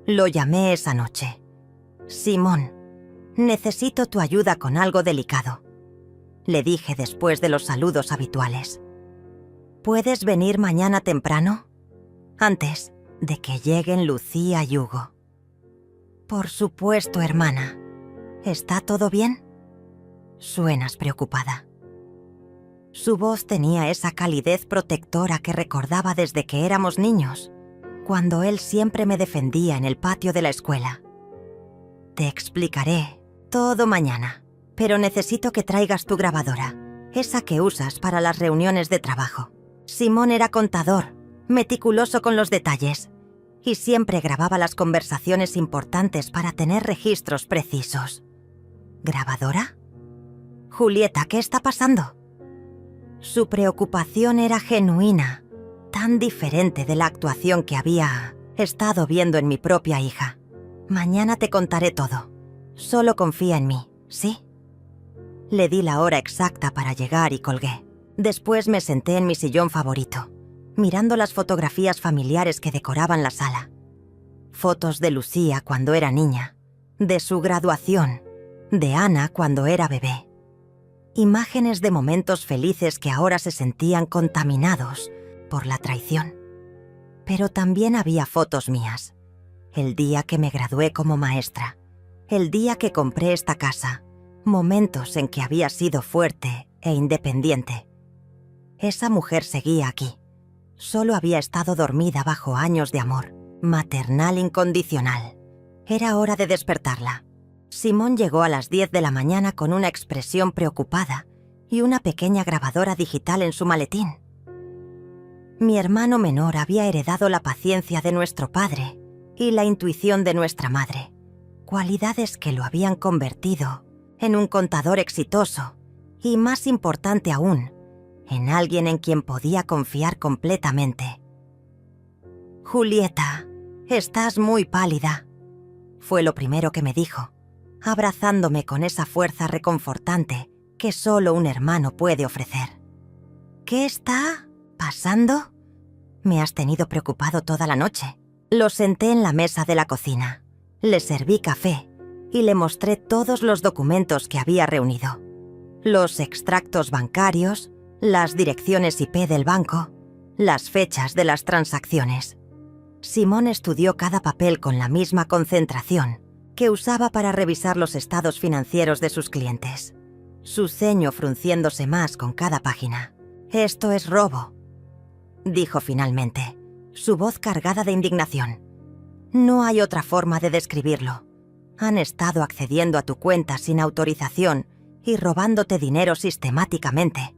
Lo llamé esa noche. Simón, necesito tu ayuda con algo delicado, le dije después de los saludos habituales. ¿Puedes venir mañana temprano? Antes de que lleguen Lucía y Hugo. Por supuesto, hermana. ¿Está todo bien? Suenas preocupada. Su voz tenía esa calidez protectora que recordaba desde que éramos niños, cuando él siempre me defendía en el patio de la escuela. Te explicaré todo mañana, pero necesito que traigas tu grabadora, esa que usas para las reuniones de trabajo. Simón era contador, meticuloso con los detalles, y siempre grababa las conversaciones importantes para tener registros precisos. ¿Grabadora? Julieta, ¿qué está pasando? Su preocupación era genuina, tan diferente de la actuación que había estado viendo en mi propia hija. Mañana te contaré todo. Solo confía en mí, ¿sí? Le di la hora exacta para llegar y colgué. Después me senté en mi sillón favorito, mirando las fotografías familiares que decoraban la sala. Fotos de Lucía cuando era niña, de su graduación, de Ana cuando era bebé. Imágenes de momentos felices que ahora se sentían contaminados por la traición. Pero también había fotos mías. El día que me gradué como maestra, el día que compré esta casa, momentos en que había sido fuerte e independiente. Esa mujer seguía aquí. Solo había estado dormida bajo años de amor, maternal incondicional. Era hora de despertarla. Simón llegó a las 10 de la mañana con una expresión preocupada y una pequeña grabadora digital en su maletín. Mi hermano menor había heredado la paciencia de nuestro padre y la intuición de nuestra madre, cualidades que lo habían convertido en un contador exitoso y, más importante aún, en alguien en quien podía confiar completamente. «Julieta, estás muy pálida», fue lo primero que me dijo, abrazándome con esa fuerza reconfortante que solo un hermano puede ofrecer. «¿Qué está pasando?» «Me has tenido preocupado toda la noche». Lo senté en la mesa de la cocina, le serví café y le mostré todos los documentos que había reunido. Los extractos bancarios, las direcciones IP del banco, las fechas de las transacciones. Simón estudió cada papel con la misma concentración que usaba para revisar los estados financieros de sus clientes, su ceño frunciéndose más con cada página. «Esto es robo», dijo finalmente, su voz cargada de indignación. «No hay otra forma de describirlo. Han estado accediendo a tu cuenta sin autorización y robándote dinero sistemáticamente».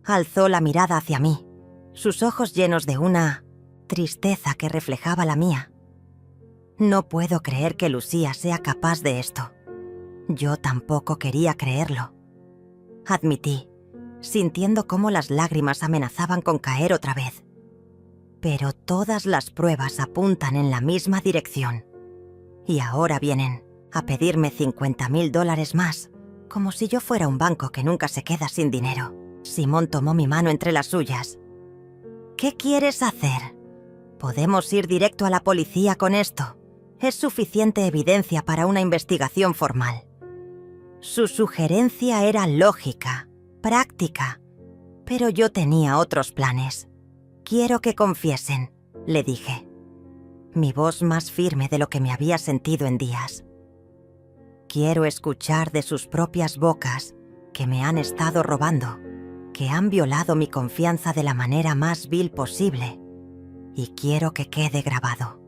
Alzó la mirada hacia mí, sus ojos llenos de una tristeza que reflejaba la mía. «No puedo creer que Lucía sea capaz de esto». Yo tampoco quería creerlo, admití, sintiendo cómo las lágrimas amenazaban con caer otra vez. Pero todas las pruebas apuntan en la misma dirección. Y ahora vienen a pedirme $50,000 más, como si yo fuera un banco que nunca se queda sin dinero. Simón tomó mi mano entre las suyas. «¿Qué quieres hacer? Podemos ir directo a la policía con esto. Es suficiente evidencia para una investigación formal». Su sugerencia era lógica, práctica, pero yo tenía otros planes. «Quiero que confiesen», le dije, mi voz más firme de lo que me había sentido en días. «Quiero escuchar de sus propias bocas que me han estado robando, que han violado mi confianza de la manera más vil posible, y quiero que quede grabado».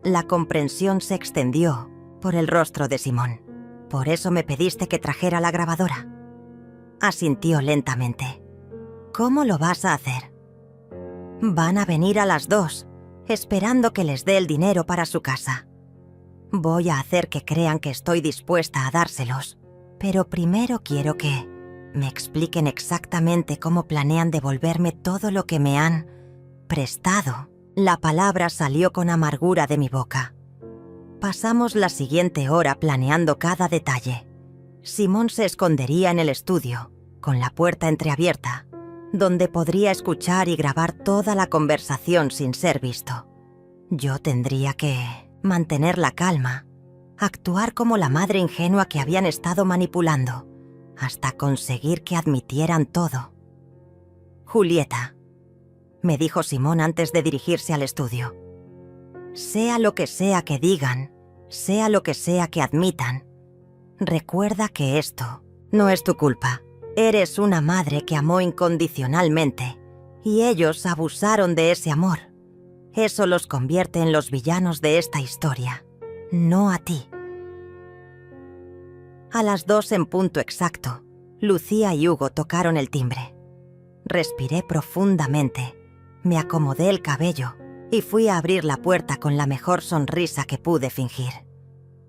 La comprensión se extendió por el rostro de Simón. «¿Por eso me pediste que trajera la grabadora?». Asintió lentamente. «¿Cómo lo vas a hacer?». «Van a venir a las 2, esperando que les dé el dinero para su casa. Voy a hacer que crean que estoy dispuesta a dárselos, pero primero quiero que me expliquen exactamente cómo planean devolverme todo lo que me han prestado». La palabra salió con amargura de mi boca. Pasamos la siguiente hora planeando cada detalle. Simón se escondería en el estudio, con la puerta entreabierta, donde podría escuchar y grabar toda la conversación sin ser visto. Yo tendría que mantener la calma, actuar como la madre ingenua que habían estado manipulando, hasta conseguir que admitieran todo. «Julieta», me dijo Simón antes de dirigirse al estudio, «sea lo que sea que digan, sea lo que sea que admitan, recuerda que esto no es tu culpa. Eres una madre que amó incondicionalmente y ellos abusaron de ese amor. Eso los convierte en los villanos de esta historia, no a ti». A las 2 en punto exacto, Lucía y Hugo tocaron el timbre. Respiré profundamente, me acomodé el cabello y fui a abrir la puerta con la mejor sonrisa que pude fingir.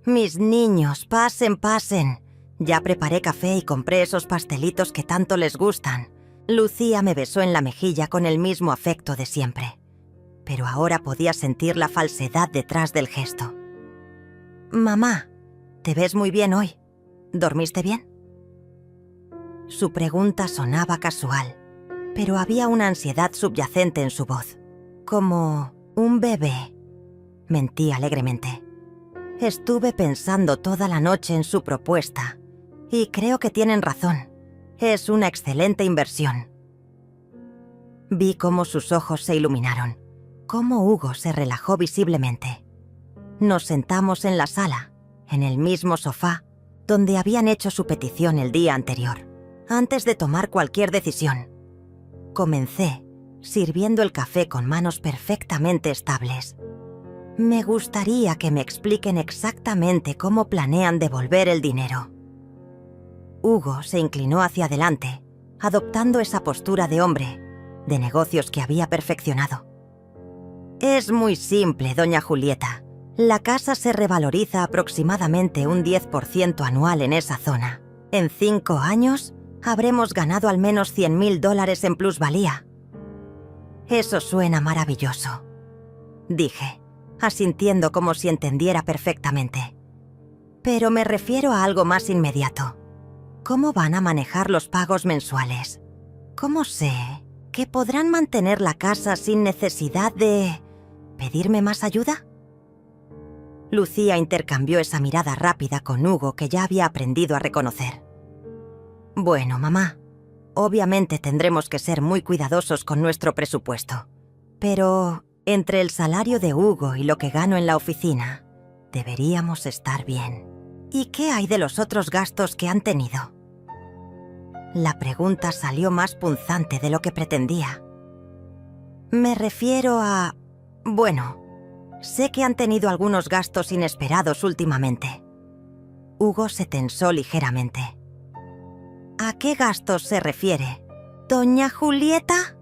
«Mis niños, pasen, pasen. Ya preparé café y compré esos pastelitos que tanto les gustan». Lucía me besó en la mejilla con el mismo afecto de siempre, pero ahora podía sentir la falsedad detrás del gesto. «Mamá, te ves muy bien hoy. ¿Dormiste bien?». Su pregunta sonaba casual, pero había una ansiedad subyacente en su voz. «Como un bebé», mentí alegremente. «Estuve pensando toda la noche en su propuesta y creo que tienen razón. Es una excelente inversión». Vi cómo sus ojos se iluminaron, cómo Hugo se relajó visiblemente. Nos sentamos en la sala, en el mismo sofá donde habían hecho su petición el día anterior, antes de tomar cualquier decisión. Comencé, sirviendo el café con manos perfectamente estables. Me gustaría que me expliquen exactamente cómo planean devolver el dinero. Hugo se inclinó hacia adelante, adoptando esa postura de hombre, de negocios que había perfeccionado. Es muy simple, doña Julieta. La casa se revaloriza aproximadamente un 10% anual en esa zona. En 5 años, habremos ganado al menos $100,000 en plusvalía. Eso suena maravilloso, dije, asintiendo como si entendiera perfectamente. Pero me refiero a algo más inmediato. ¿Cómo van a manejar los pagos mensuales? ¿Cómo sé que podrán mantener la casa sin necesidad de pedirme más ayuda? Lucía intercambió esa mirada rápida con Hugo que ya había aprendido a reconocer. Bueno, mamá, obviamente tendremos que ser muy cuidadosos con nuestro presupuesto. Pero entre el salario de Hugo y lo que gano en la oficina, deberíamos estar bien. ¿Y qué hay de los otros gastos que han tenido? La pregunta salió más punzante de lo que pretendía. Me refiero a... Bueno, sé que han tenido algunos gastos inesperados últimamente. Hugo se tensó ligeramente. ¿A qué gastos se refiere? ¿Doña Julieta?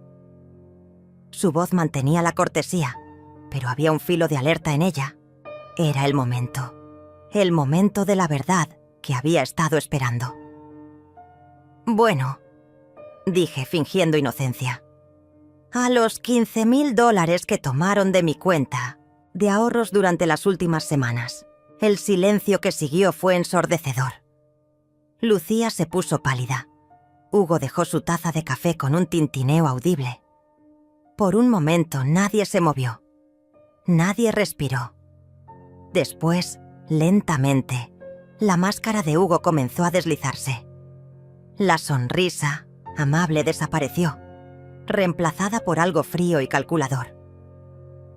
Su voz mantenía la cortesía, pero había un filo de alerta en ella. Era el momento de la verdad que había estado esperando. Bueno, dije fingiendo inocencia. A los $15,000 que tomaron de mi cuenta de ahorros durante las últimas semanas. El silencio que siguió fue ensordecedor. Lucía se puso pálida. Hugo dejó su taza de café con un tintineo audible. Por un momento nadie se movió. Nadie respiró. Después, lentamente, la máscara de Hugo comenzó a deslizarse. La sonrisa, amable, desapareció, reemplazada por algo frío y calculador.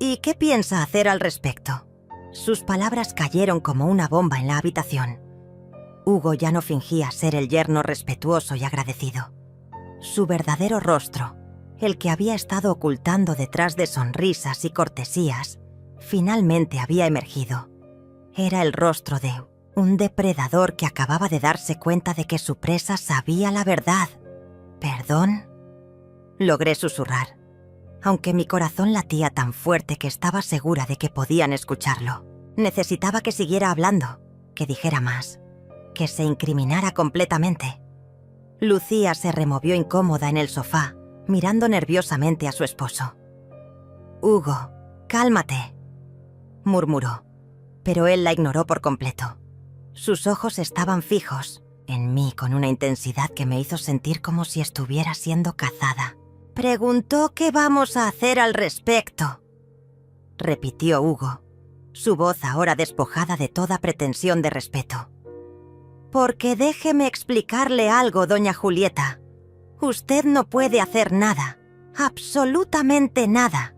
¿Y qué piensa hacer al respecto? Sus palabras cayeron como una bomba en la habitación. Hugo ya no fingía ser el yerno respetuoso y agradecido. Su verdadero rostro, el que había estado ocultando detrás de sonrisas y cortesías, finalmente había emergido. Era el rostro de un depredador que acababa de darse cuenta de que su presa sabía la verdad. ¿Perdón? Logré susurrar, aunque mi corazón latía tan fuerte que estaba segura de que podían escucharlo. Necesitaba que siguiera hablando, que dijera más, que se incriminara completamente. Lucía se removió incómoda en el sofá, mirando nerviosamente a su esposo. «Hugo, cálmate», murmuró, pero él la ignoró por completo. Sus ojos estaban fijos en mí con una intensidad que me hizo sentir como si estuviera siendo cazada. «Preguntó qué vamos a hacer al respecto», repitió Hugo, su voz ahora despojada de toda pretensión de respeto. «Porque déjeme explicarle algo, doña Julieta. Usted no puede hacer nada, absolutamente nada».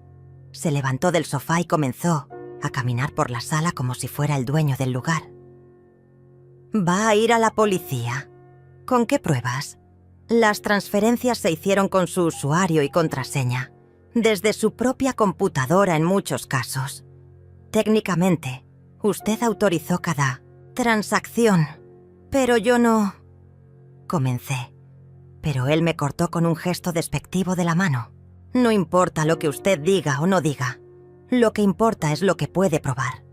Se levantó del sofá y comenzó a caminar por la sala como si fuera el dueño del lugar. «¿Va a ir a la policía? ¿Con qué pruebas?» Las transferencias se hicieron con su usuario y contraseña, desde su propia computadora en muchos casos. Técnicamente, usted autorizó cada transacción, pero yo no... Comencé, pero él me cortó con un gesto despectivo de la mano. No importa lo que usted diga o no diga, lo que importa es lo que puede probar.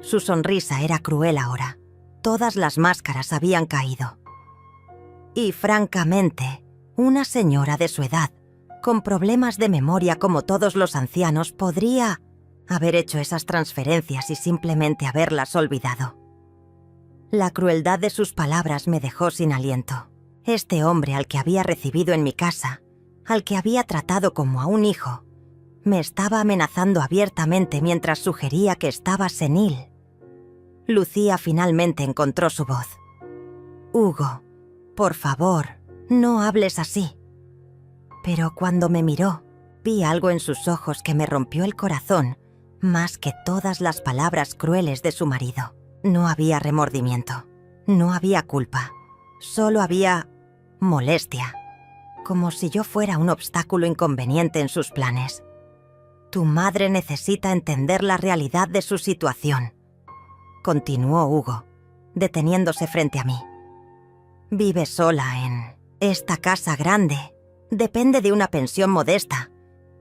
Su sonrisa era cruel ahora. Todas las máscaras habían caído. Y francamente, una señora de su edad, con problemas de memoria como todos los ancianos, podría haber hecho esas transferencias y simplemente haberlas olvidado. La crueldad de sus palabras me dejó sin aliento. Este hombre al que había recibido en mi casa, al que había tratado como a un hijo, me estaba amenazando abiertamente mientras sugería que estaba senil. Lucía finalmente encontró su voz. «Hugo, por favor, no hables así». Pero cuando me miró, vi algo en sus ojos que me rompió el corazón más que todas las palabras crueles de su marido. No había remordimiento, no había culpa, solo había molestia, como si yo fuera un obstáculo inconveniente en sus planes. Tu madre necesita entender la realidad de su situación, continuó Hugo, deteniéndose frente a mí. Vive sola en esta casa grande, depende de una pensión modesta,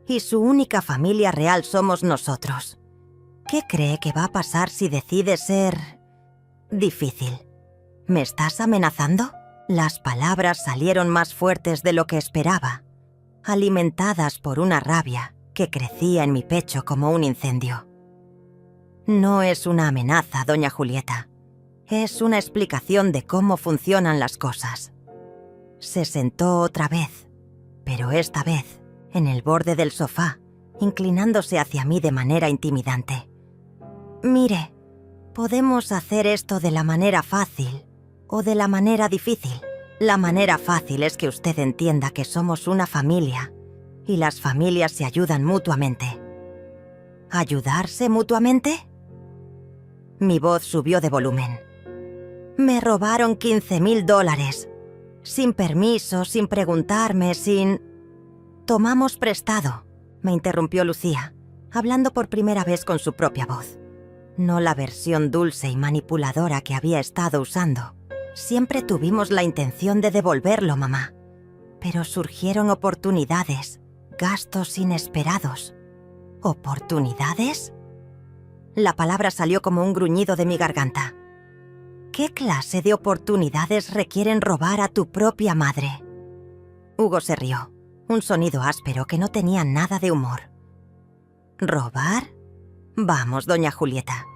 y su única familia real somos nosotros. ¿Qué cree que va a pasar si decide ser difícil? ¿Me estás amenazando? Las palabras salieron más fuertes de lo que esperaba, alimentadas por una rabia que crecía en mi pecho como un incendio. No es una amenaza, doña Julieta. Es una explicación de cómo funcionan las cosas. Se sentó otra vez, pero esta vez en el borde del sofá, inclinándose hacia mí de manera intimidante. Mire, podemos hacer esto de la manera fácil o de la manera difícil. La manera fácil es que usted entienda que somos una familia y las familias se ayudan mutuamente. ¿Ayudarse mutuamente? Mi voz subió de volumen. Me robaron $15,000. Sin permiso, sin preguntarme, sin... Tomamos prestado, me interrumpió Lucía, hablando por primera vez con su propia voz. No la versión dulce y manipuladora que había estado usando. Siempre tuvimos la intención de devolverlo, mamá. Pero surgieron oportunidades, gastos inesperados. ¿Oportunidades? La palabra salió como un gruñido de mi garganta. ¿Qué clase de oportunidades requieren robar a tu propia madre? Hugo se rió, un sonido áspero que no tenía nada de humor. ¿Robar? Vamos, doña Julieta.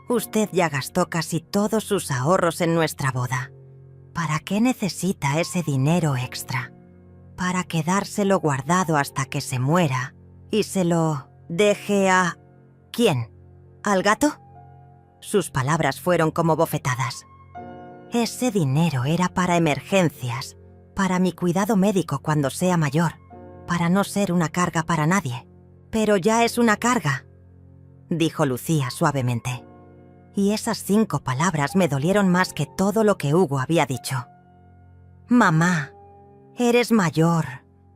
Usted ya gastó casi todos sus ahorros en nuestra boda. ¿Para qué necesita ese dinero extra? Para quedárselo guardado hasta que se muera y se lo deje a... ¿Quién? ¿Al gato? Sus palabras fueron como bofetadas. Ese dinero era para emergencias, para mi cuidado médico cuando sea mayor, para no ser una carga para nadie. Pero ya es una carga, dijo Lucía suavemente. Y esas 5 palabras me dolieron más que todo lo que Hugo había dicho. Mamá, eres mayor,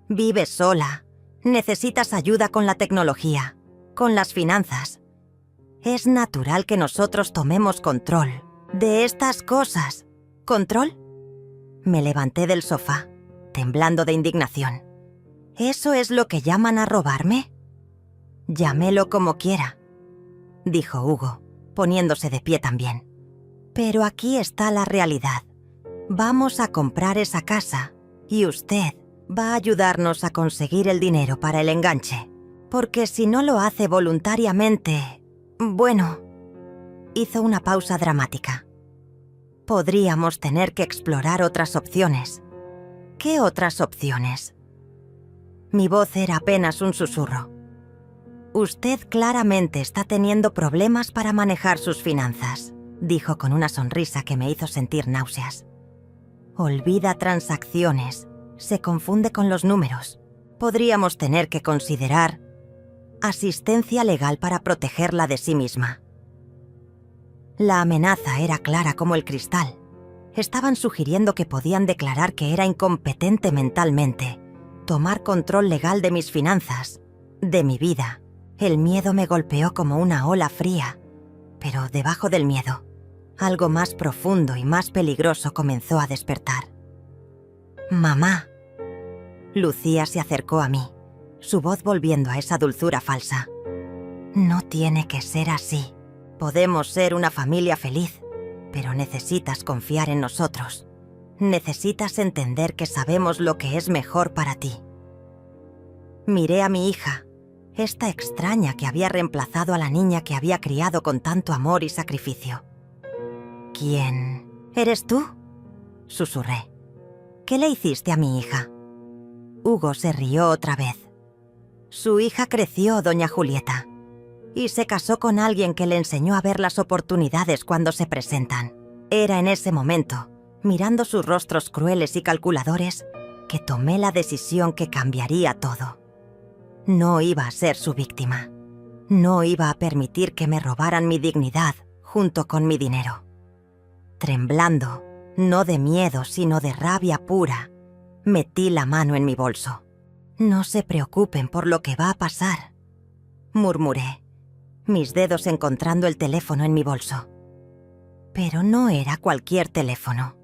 vives sola, necesitas ayuda con la tecnología, con las finanzas. Es natural que nosotros tomemos control de estas cosas. ¿Control? Me levanté del sofá, temblando de indignación. ¿Eso es lo que llaman a robarme? Llámelo como quiera, dijo Hugo, poniéndose de pie también. Pero aquí está la realidad. Vamos a comprar esa casa y usted va a ayudarnos a conseguir el dinero para el enganche. Porque si no lo hace voluntariamente... Bueno, hizo una pausa dramática. Podríamos tener que explorar otras opciones. ¿Qué otras opciones? Mi voz era apenas un susurro. Usted claramente está teniendo problemas para manejar sus finanzas, dijo con una sonrisa que me hizo sentir náuseas. Olvida transacciones, se confunde con los números. Podríamos tener que considerar asistencia legal para protegerla de sí misma. La amenaza era clara como el cristal. Estaban sugiriendo que podían declarar que era incompetente mentalmente, tomar control legal de mis finanzas, de mi vida. El miedo me golpeó como una ola fría, pero debajo del miedo, algo más profundo y más peligroso comenzó a despertar. Mamá. Lucía se acercó a mí, su voz volviendo a esa dulzura falsa. No tiene que ser así. Podemos ser una familia feliz, pero necesitas confiar en nosotros. Necesitas entender que sabemos lo que es mejor para ti. Miré a mi hija, esta extraña que había reemplazado a la niña que había criado con tanto amor y sacrificio. ¿Quién? ¿Eres tú? Susurré. ¿Qué le hiciste a mi hija? Hugo se rió otra vez. Su hija creció, doña Julieta, y se casó con alguien que le enseñó a ver las oportunidades cuando se presentan. Era en ese momento, mirando sus rostros crueles y calculadores, que tomé la decisión que cambiaría todo. No iba a ser su víctima. No iba a permitir que me robaran mi dignidad junto con mi dinero. Temblando, no de miedo, sino de rabia pura, metí la mano en mi bolso. «No se preocupen por lo que va a pasar», murmuré, mis dedos encontrando el teléfono en mi bolso. Pero no era cualquier teléfono.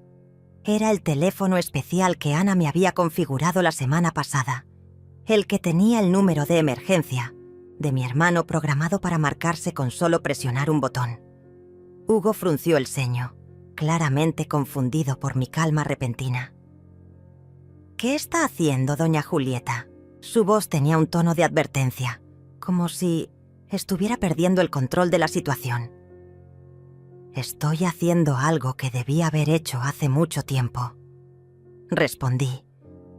Era el teléfono especial que Ana me había configurado la semana pasada, el que tenía el número de emergencia de mi hermano programado para marcarse con solo presionar un botón. Hugo frunció el ceño, claramente confundido por mi calma repentina. «¿Qué está haciendo, doña Julieta?». Su voz tenía un tono de advertencia, como si estuviera perdiendo el control de la situación. «Estoy haciendo algo que debí haber hecho hace mucho tiempo», respondí,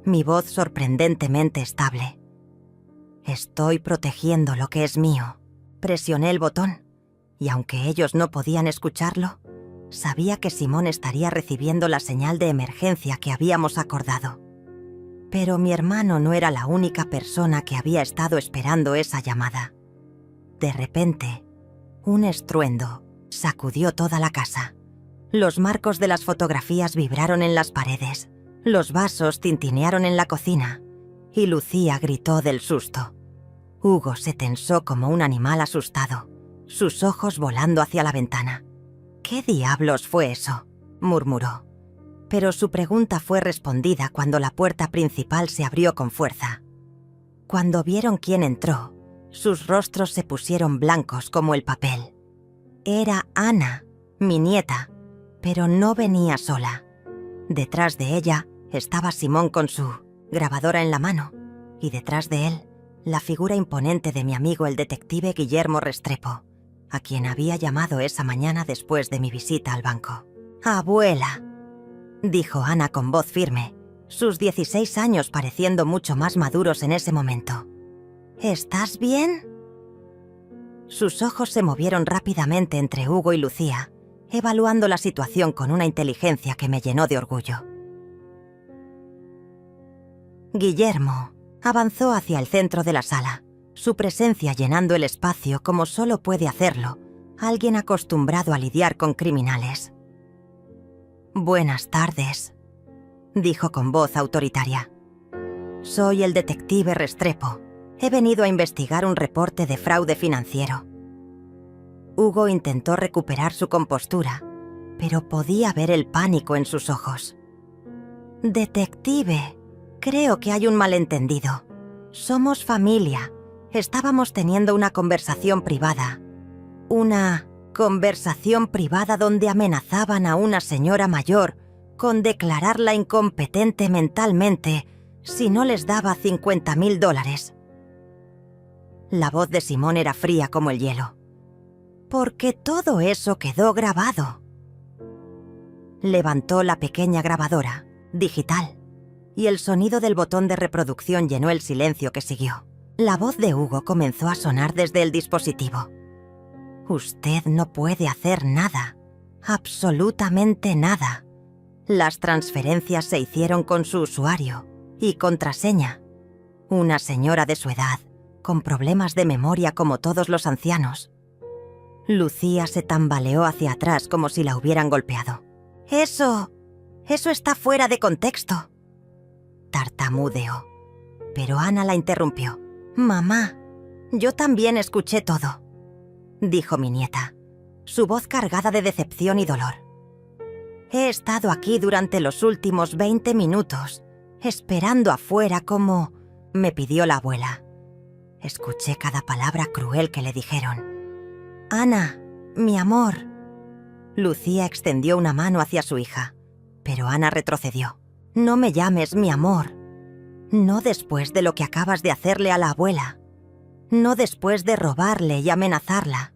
mi voz sorprendentemente estable. «Estoy protegiendo lo que es mío». Presioné el botón, y aunque ellos no podían escucharlo, sabía que Simón estaría recibiendo la señal de emergencia que habíamos acordado. Pero mi hermano no era la única persona que había estado esperando esa llamada. De repente, un estruendo sacudió toda la casa. Los marcos de las fotografías vibraron en las paredes, los vasos tintinearon en la cocina, y Lucía gritó del susto. Hugo se tensó como un animal asustado, sus ojos volando hacia la ventana. «¿Qué diablos fue eso?», murmuró. Pero su pregunta fue respondida cuando la puerta principal se abrió con fuerza. Cuando vieron quién entró, sus rostros se pusieron blancos como el papel. Era Ana, mi nieta, pero no venía sola. Detrás de ella estaba Simón con su grabadora en la mano, y detrás de él, la figura imponente de mi amigo el detective Guillermo Restrepo, a quien había llamado esa mañana después de mi visita al banco. «Abuela», dijo Ana con voz firme, sus 16 años pareciendo mucho más maduros en ese momento. «¿Estás bien?». Sus ojos se movieron rápidamente entre Hugo y Lucía, evaluando la situación con una inteligencia que me llenó de orgullo. Guillermo avanzó hacia el centro de la sala, su presencia llenando el espacio como solo puede hacerlo alguien acostumbrado a lidiar con criminales. «Buenas tardes», dijo con voz autoritaria. «Soy el detective Restrepo. He venido a investigar un reporte de fraude financiero». Hugo intentó recuperar su compostura, pero podía ver el pánico en sus ojos. «Detective, creo que hay un malentendido. Somos familia. Estábamos teniendo una conversación privada. Una conversación privada donde amenazaban a una señora mayor con declararla incompetente mentalmente si no les daba $50,000. La voz de Simón era fría como el hielo. «Porque todo eso quedó grabado». Levantó la pequeña grabadora, digital, y el sonido del botón de reproducción llenó el silencio que siguió. La voz de Hugo comenzó a sonar desde el dispositivo. «Usted no puede hacer nada, absolutamente nada. Las transferencias se hicieron con su usuario y contraseña. Una señora de su edad, con problemas de memoria como todos los ancianos». Lucía se tambaleó hacia atrás como si la hubieran golpeado. Eso está fuera de contexto», tartamudeó. Pero Ana la interrumpió. «Mamá, yo también escuché todo», dijo mi nieta, su voz cargada de decepción y dolor. «He estado aquí durante los últimos 20 minutos, esperando afuera como me pidió la abuela. Escuché cada palabra cruel que le dijeron. Ana, mi amor». Lucía extendió una mano hacia su hija, pero Ana retrocedió. «No me llames mi amor. No después de lo que acabas de hacerle a la abuela. No después de robarle y amenazarla».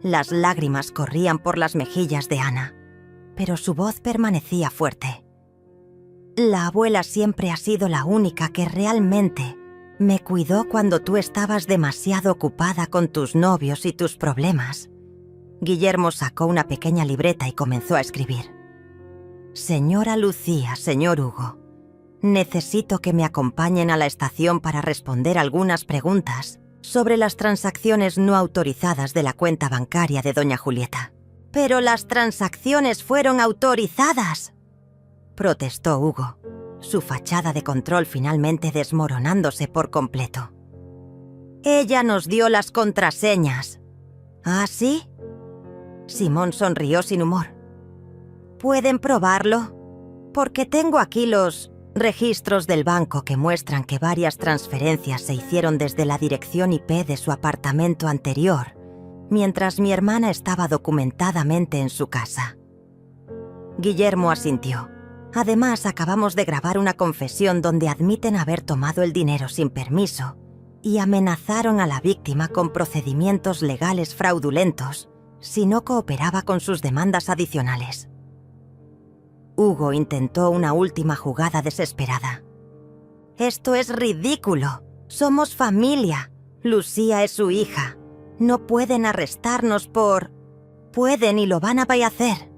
Las lágrimas corrían por las mejillas de Ana, pero su voz permanecía fuerte. «La abuela siempre ha sido la única que realmente me cuidó cuando tú estabas demasiado ocupada con tus novios y tus problemas». Guillermo sacó una pequeña libreta y comenzó a escribir. «Señora Lucía, señor Hugo, necesito que me acompañen a la estación para responder algunas preguntas sobre las transacciones no autorizadas de la cuenta bancaria de doña Julieta». «Pero las transacciones fueron autorizadas», protestó Hugo, su fachada de control finalmente desmoronándose por completo. «Ella nos dio las contraseñas». ¿Ah, sí? Simón sonrió sin humor. ¿Pueden probarlo? Porque tengo aquí los registros del banco que muestran que varias transferencias se hicieron desde la dirección IP de su apartamento anterior, mientras mi hermana estaba documentadamente en su casa. Guillermo asintió. Además, acabamos de grabar una confesión donde admiten haber tomado el dinero sin permiso y amenazaron a la víctima con procedimientos legales fraudulentos si no cooperaba con sus demandas adicionales. Hugo intentó una última jugada desesperada. «Esto es ridículo. Somos familia. Lucía es su hija. No pueden arrestarnos por...» «Pueden y lo van a hacer».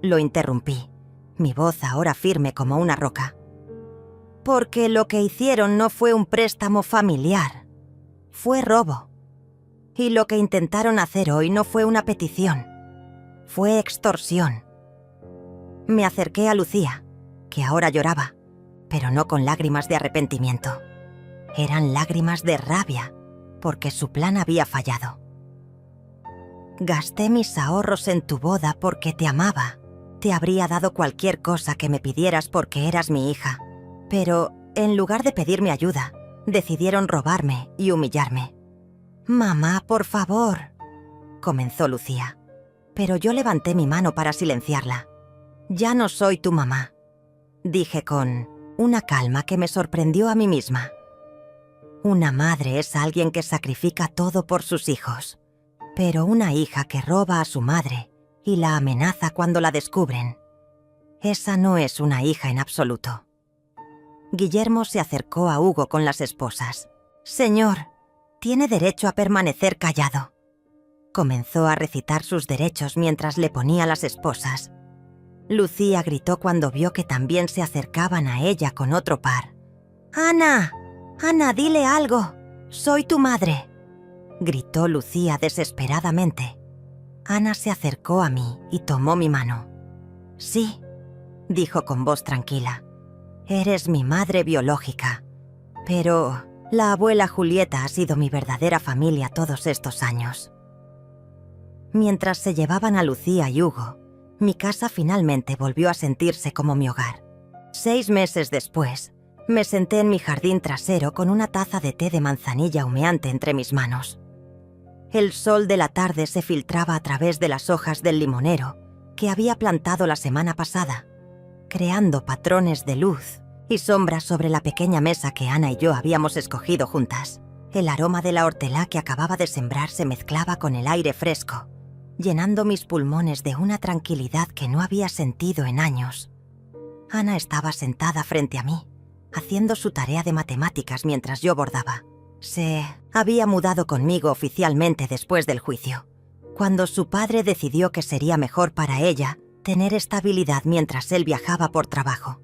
Lo interrumpí, mi voz ahora firme como una roca. «Porque lo que hicieron no fue un préstamo familiar. Fue robo. Y lo que intentaron hacer hoy no fue una petición. Fue extorsión». Me acerqué a Lucía, que ahora lloraba, pero no con lágrimas de arrepentimiento. Eran lágrimas de rabia, porque su plan había fallado. «Gasté mis ahorros en tu boda porque te amaba. Te habría dado cualquier cosa que me pidieras porque eras mi hija. Pero, en lugar de pedirme ayuda, decidieron robarme y humillarme». «Mamá, por favor», comenzó Lucía, pero yo levanté mi mano para silenciarla. «Ya no soy tu mamá», dije con una calma que me sorprendió a mí misma. Una madre es alguien que sacrifica todo por sus hijos, pero una hija que roba a su madre y la amenaza cuando la descubren, esa no es una hija en absoluto. Guillermo se acercó a Hugo con las esposas. «Señor, tiene derecho a permanecer callado». Comenzó a recitar sus derechos mientras le ponía las esposas. Lucía gritó cuando vio que también se acercaban a ella con otro par. «¡Ana! ¡Ana, dile algo! ¡Soy tu madre!», gritó Lucía desesperadamente. Ana se acercó a mí y tomó mi mano. «Sí», dijo con voz tranquila, «eres mi madre biológica, pero la abuela Julieta ha sido mi verdadera familia todos estos años». Mientras se llevaban a Lucía y Hugo, mi casa finalmente volvió a sentirse como mi hogar. 6 meses después, me senté en mi jardín trasero con una taza de té de manzanilla humeante entre mis manos. El sol de la tarde se filtraba a través de las hojas del limonero que había plantado la semana pasada, creando patrones de luz y sombras sobre la pequeña mesa que Ana y yo habíamos escogido juntas. El aroma de la hortelã que acababa de sembrar se mezclaba con el aire fresco, llenando mis pulmones de una tranquilidad que no había sentido en años. Ana estaba sentada frente a mí, haciendo su tarea de matemáticas mientras yo bordaba. Se había mudado conmigo oficialmente después del juicio, cuando su padre decidió que sería mejor para ella tener estabilidad mientras él viajaba por trabajo.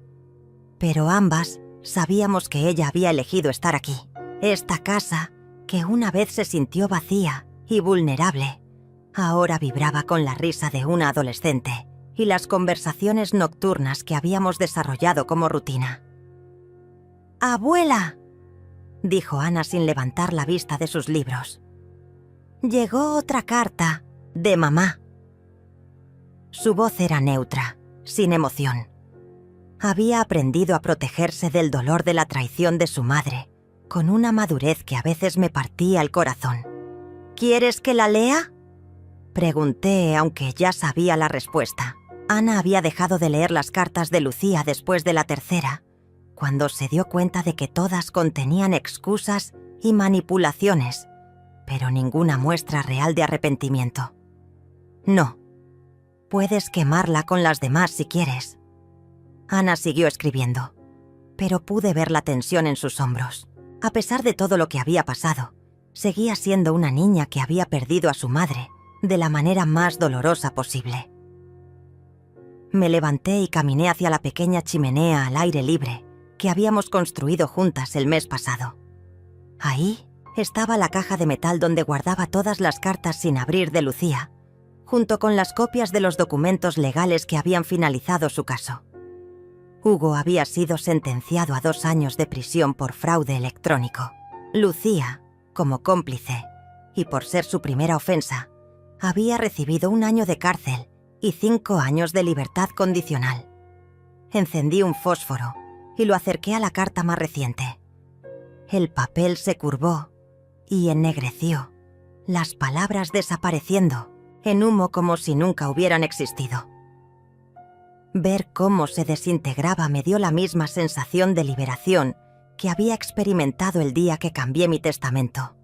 Pero ambas sabíamos que ella había elegido estar aquí. Esta casa, que una vez se sintió vacía y vulnerable, ahora vibraba con la risa de una adolescente y las conversaciones nocturnas que habíamos desarrollado como rutina. «¡Abuela!», dijo Ana sin levantar la vista de sus libros. «Llegó otra carta de mamá». Su voz era neutra, sin emoción. Había aprendido a protegerse del dolor de la traición de su madre, con una madurez que a veces me partía el corazón. «¿Quieres que la lea?», pregunté, aunque ya sabía la respuesta. Ana había dejado de leer las cartas de Lucía después de la tercera, cuando se dio cuenta de que todas contenían excusas y manipulaciones, pero ninguna muestra real de arrepentimiento. «No, puedes quemarla con las demás si quieres». Ana siguió escribiendo, pero pude ver la tensión en sus hombros. A pesar de todo lo que había pasado, seguía siendo una niña que había perdido a su madre de la manera más dolorosa posible. Me levanté y caminé hacia la pequeña chimenea al aire libre que habíamos construido juntas el mes pasado. Ahí estaba la caja de metal donde guardaba todas las cartas sin abrir de Lucía, junto con las copias de los documentos legales que habían finalizado su caso. Hugo había sido sentenciado a 2 años de prisión por fraude electrónico. Lucía, como cómplice, y por ser su primera ofensa, había recibido 1 año de cárcel y 5 años de libertad condicional. Encendí un fósforo y lo acerqué a la carta más reciente. El papel se curvó y ennegreció, las palabras desapareciendo, en humo como si nunca hubieran existido. Ver cómo se desintegraba me dio la misma sensación de liberación que había experimentado el día que cambié mi testamento,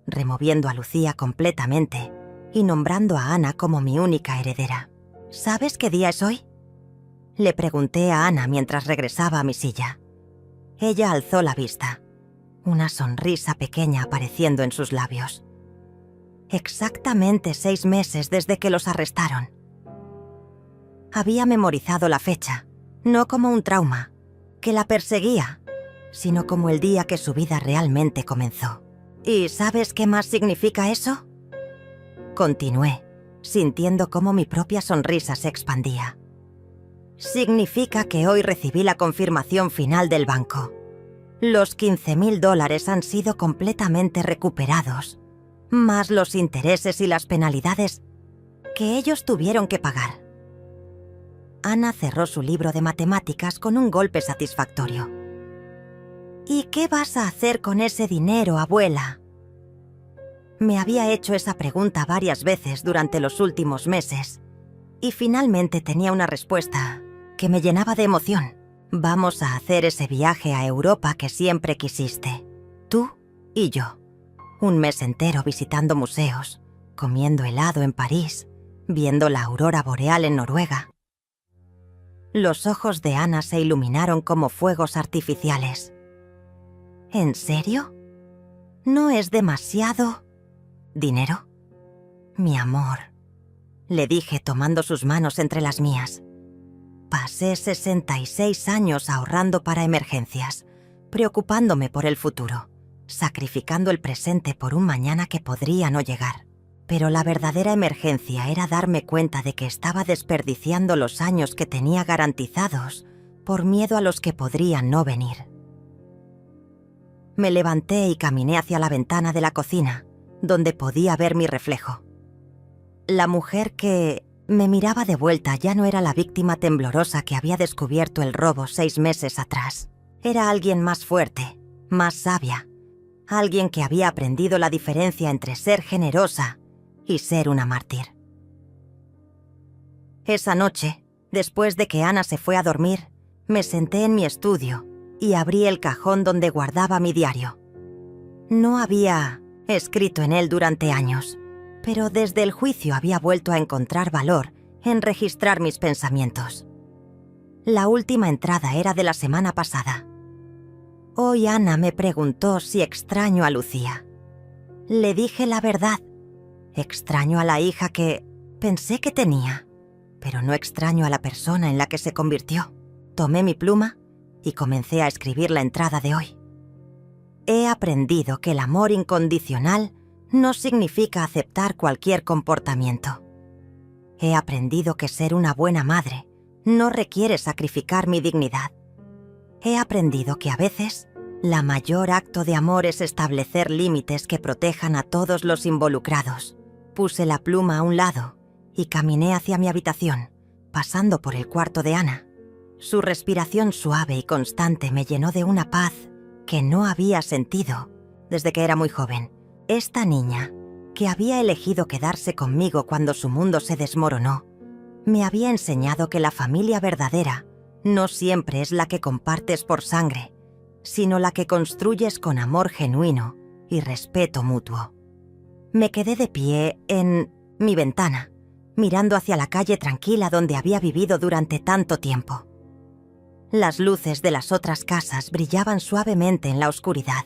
removiendo a Lucía completamente y nombrando a Ana como mi única heredera. ¿Sabes qué día es hoy?, le pregunté a Ana mientras regresaba a mi silla. Ella alzó la vista, una sonrisa pequeña apareciendo en sus labios. Exactamente 6 meses desde que los arrestaron. Había memorizado la fecha, no como un trauma, que la perseguía, sino como el día que su vida realmente comenzó. ¿Y sabes qué más significa eso?, continué, sintiendo cómo mi propia sonrisa se expandía. Significa que hoy recibí la confirmación final del banco. Los $15.000 han sido completamente recuperados, más los intereses y las penalidades que ellos tuvieron que pagar. Ana cerró su libro de matemáticas con un golpe satisfactorio. ¿Y qué vas a hacer con ese dinero, abuela? Me había hecho esa pregunta varias veces durante los últimos meses y finalmente tenía una respuesta que me llenaba de emoción. Vamos a hacer ese viaje a Europa que siempre quisiste, tú y yo. 1 mes entero visitando museos, comiendo helado en París, viendo la aurora boreal en Noruega. Los ojos de Ana se iluminaron como fuegos artificiales. ¿En serio? ¿No es demasiado dinero? Mi amor, le dije tomando sus manos entre las mías. Pasé 66 años ahorrando para emergencias, preocupándome por el futuro, sacrificando el presente por un mañana que podría no llegar. Pero la verdadera emergencia era darme cuenta de que estaba desperdiciando los años que tenía garantizados por miedo a los que podrían no venir. Me levanté y caminé hacia la ventana de la cocina, donde podía ver mi reflejo. La mujer que me miraba de vuelta ya no era la víctima temblorosa que había descubierto el robo 6 meses atrás. Era alguien más fuerte, más sabia, alguien que había aprendido la diferencia entre ser generosa y ser una mártir. Esa noche, después de que Ana se fue a dormir, me senté en mi estudio y abrí el cajón donde guardaba mi diario. No había escrito en él durante años, pero desde el juicio había vuelto a encontrar valor en registrar mis pensamientos. La última entrada era de la semana pasada. Hoy Ana me preguntó si extraño a Lucía. Le dije la verdad. Extraño a la hija que pensé que tenía, pero no extraño a la persona en la que se convirtió. Tomé mi pluma y comencé a escribir la entrada de hoy. He aprendido que el amor incondicional no significa aceptar cualquier comportamiento. He aprendido que ser una buena madre no requiere sacrificar mi dignidad. He aprendido que a veces la mayor acto de amor es establecer límites que protejan a todos los involucrados. Puse la pluma a un lado y caminé hacia mi habitación, pasando por el cuarto de Ana. Su respiración suave y constante me llenó de una paz que no había sentido desde que era muy joven. Esta niña, que había elegido quedarse conmigo cuando su mundo se desmoronó, me había enseñado que la familia verdadera no siempre es la que compartes por sangre, sino la que construyes con amor genuino y respeto mutuo. Me quedé de pie en mi ventana, mirando hacia la calle tranquila donde había vivido durante tanto tiempo. Las luces de las otras casas brillaban suavemente en la oscuridad,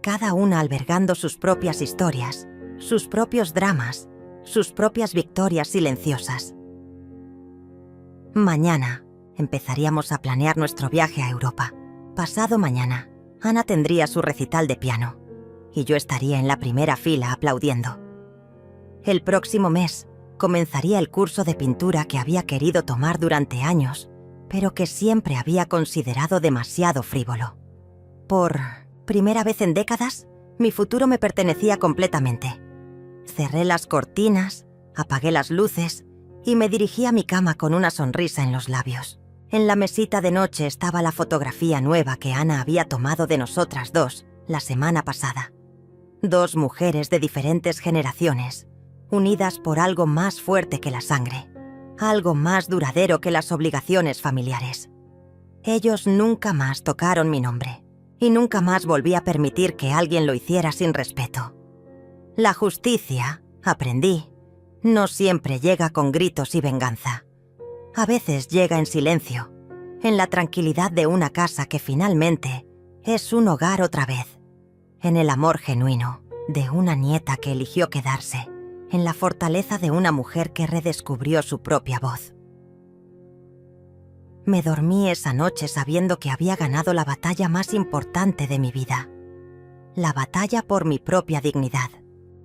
cada una albergando sus propias historias, sus propios dramas, sus propias victorias silenciosas. Mañana empezaríamos a planear nuestro viaje a Europa. Pasado mañana, Ana tendría su recital de piano y yo estaría en la primera fila aplaudiendo. El próximo mes Comenzaría el curso de pintura que había querido tomar durante años, pero que siempre había considerado demasiado frívolo. Por primera vez en décadas, mi futuro me pertenecía completamente. Cerré las cortinas, apagué las luces y me dirigí a mi cama con una sonrisa en los labios. En la mesita de noche estaba la fotografía nueva que Ana había tomado de nosotras dos la semana pasada. 2 mujeres de diferentes generaciones, unidas por algo más fuerte que la sangre, algo más duradero que las obligaciones familiares. Ellos nunca más tocaron mi nombre y nunca más volví a permitir que alguien lo hiciera sin respeto. La justicia, aprendí, no siempre llega con gritos y venganza. A veces llega en silencio, en la tranquilidad de una casa que finalmente es un hogar otra vez, en el amor genuino de una nieta que eligió quedarse, en la fortaleza de una mujer que redescubrió su propia voz. Me dormí esa noche sabiendo que había ganado la batalla más importante de mi vida, la batalla por mi propia dignidad.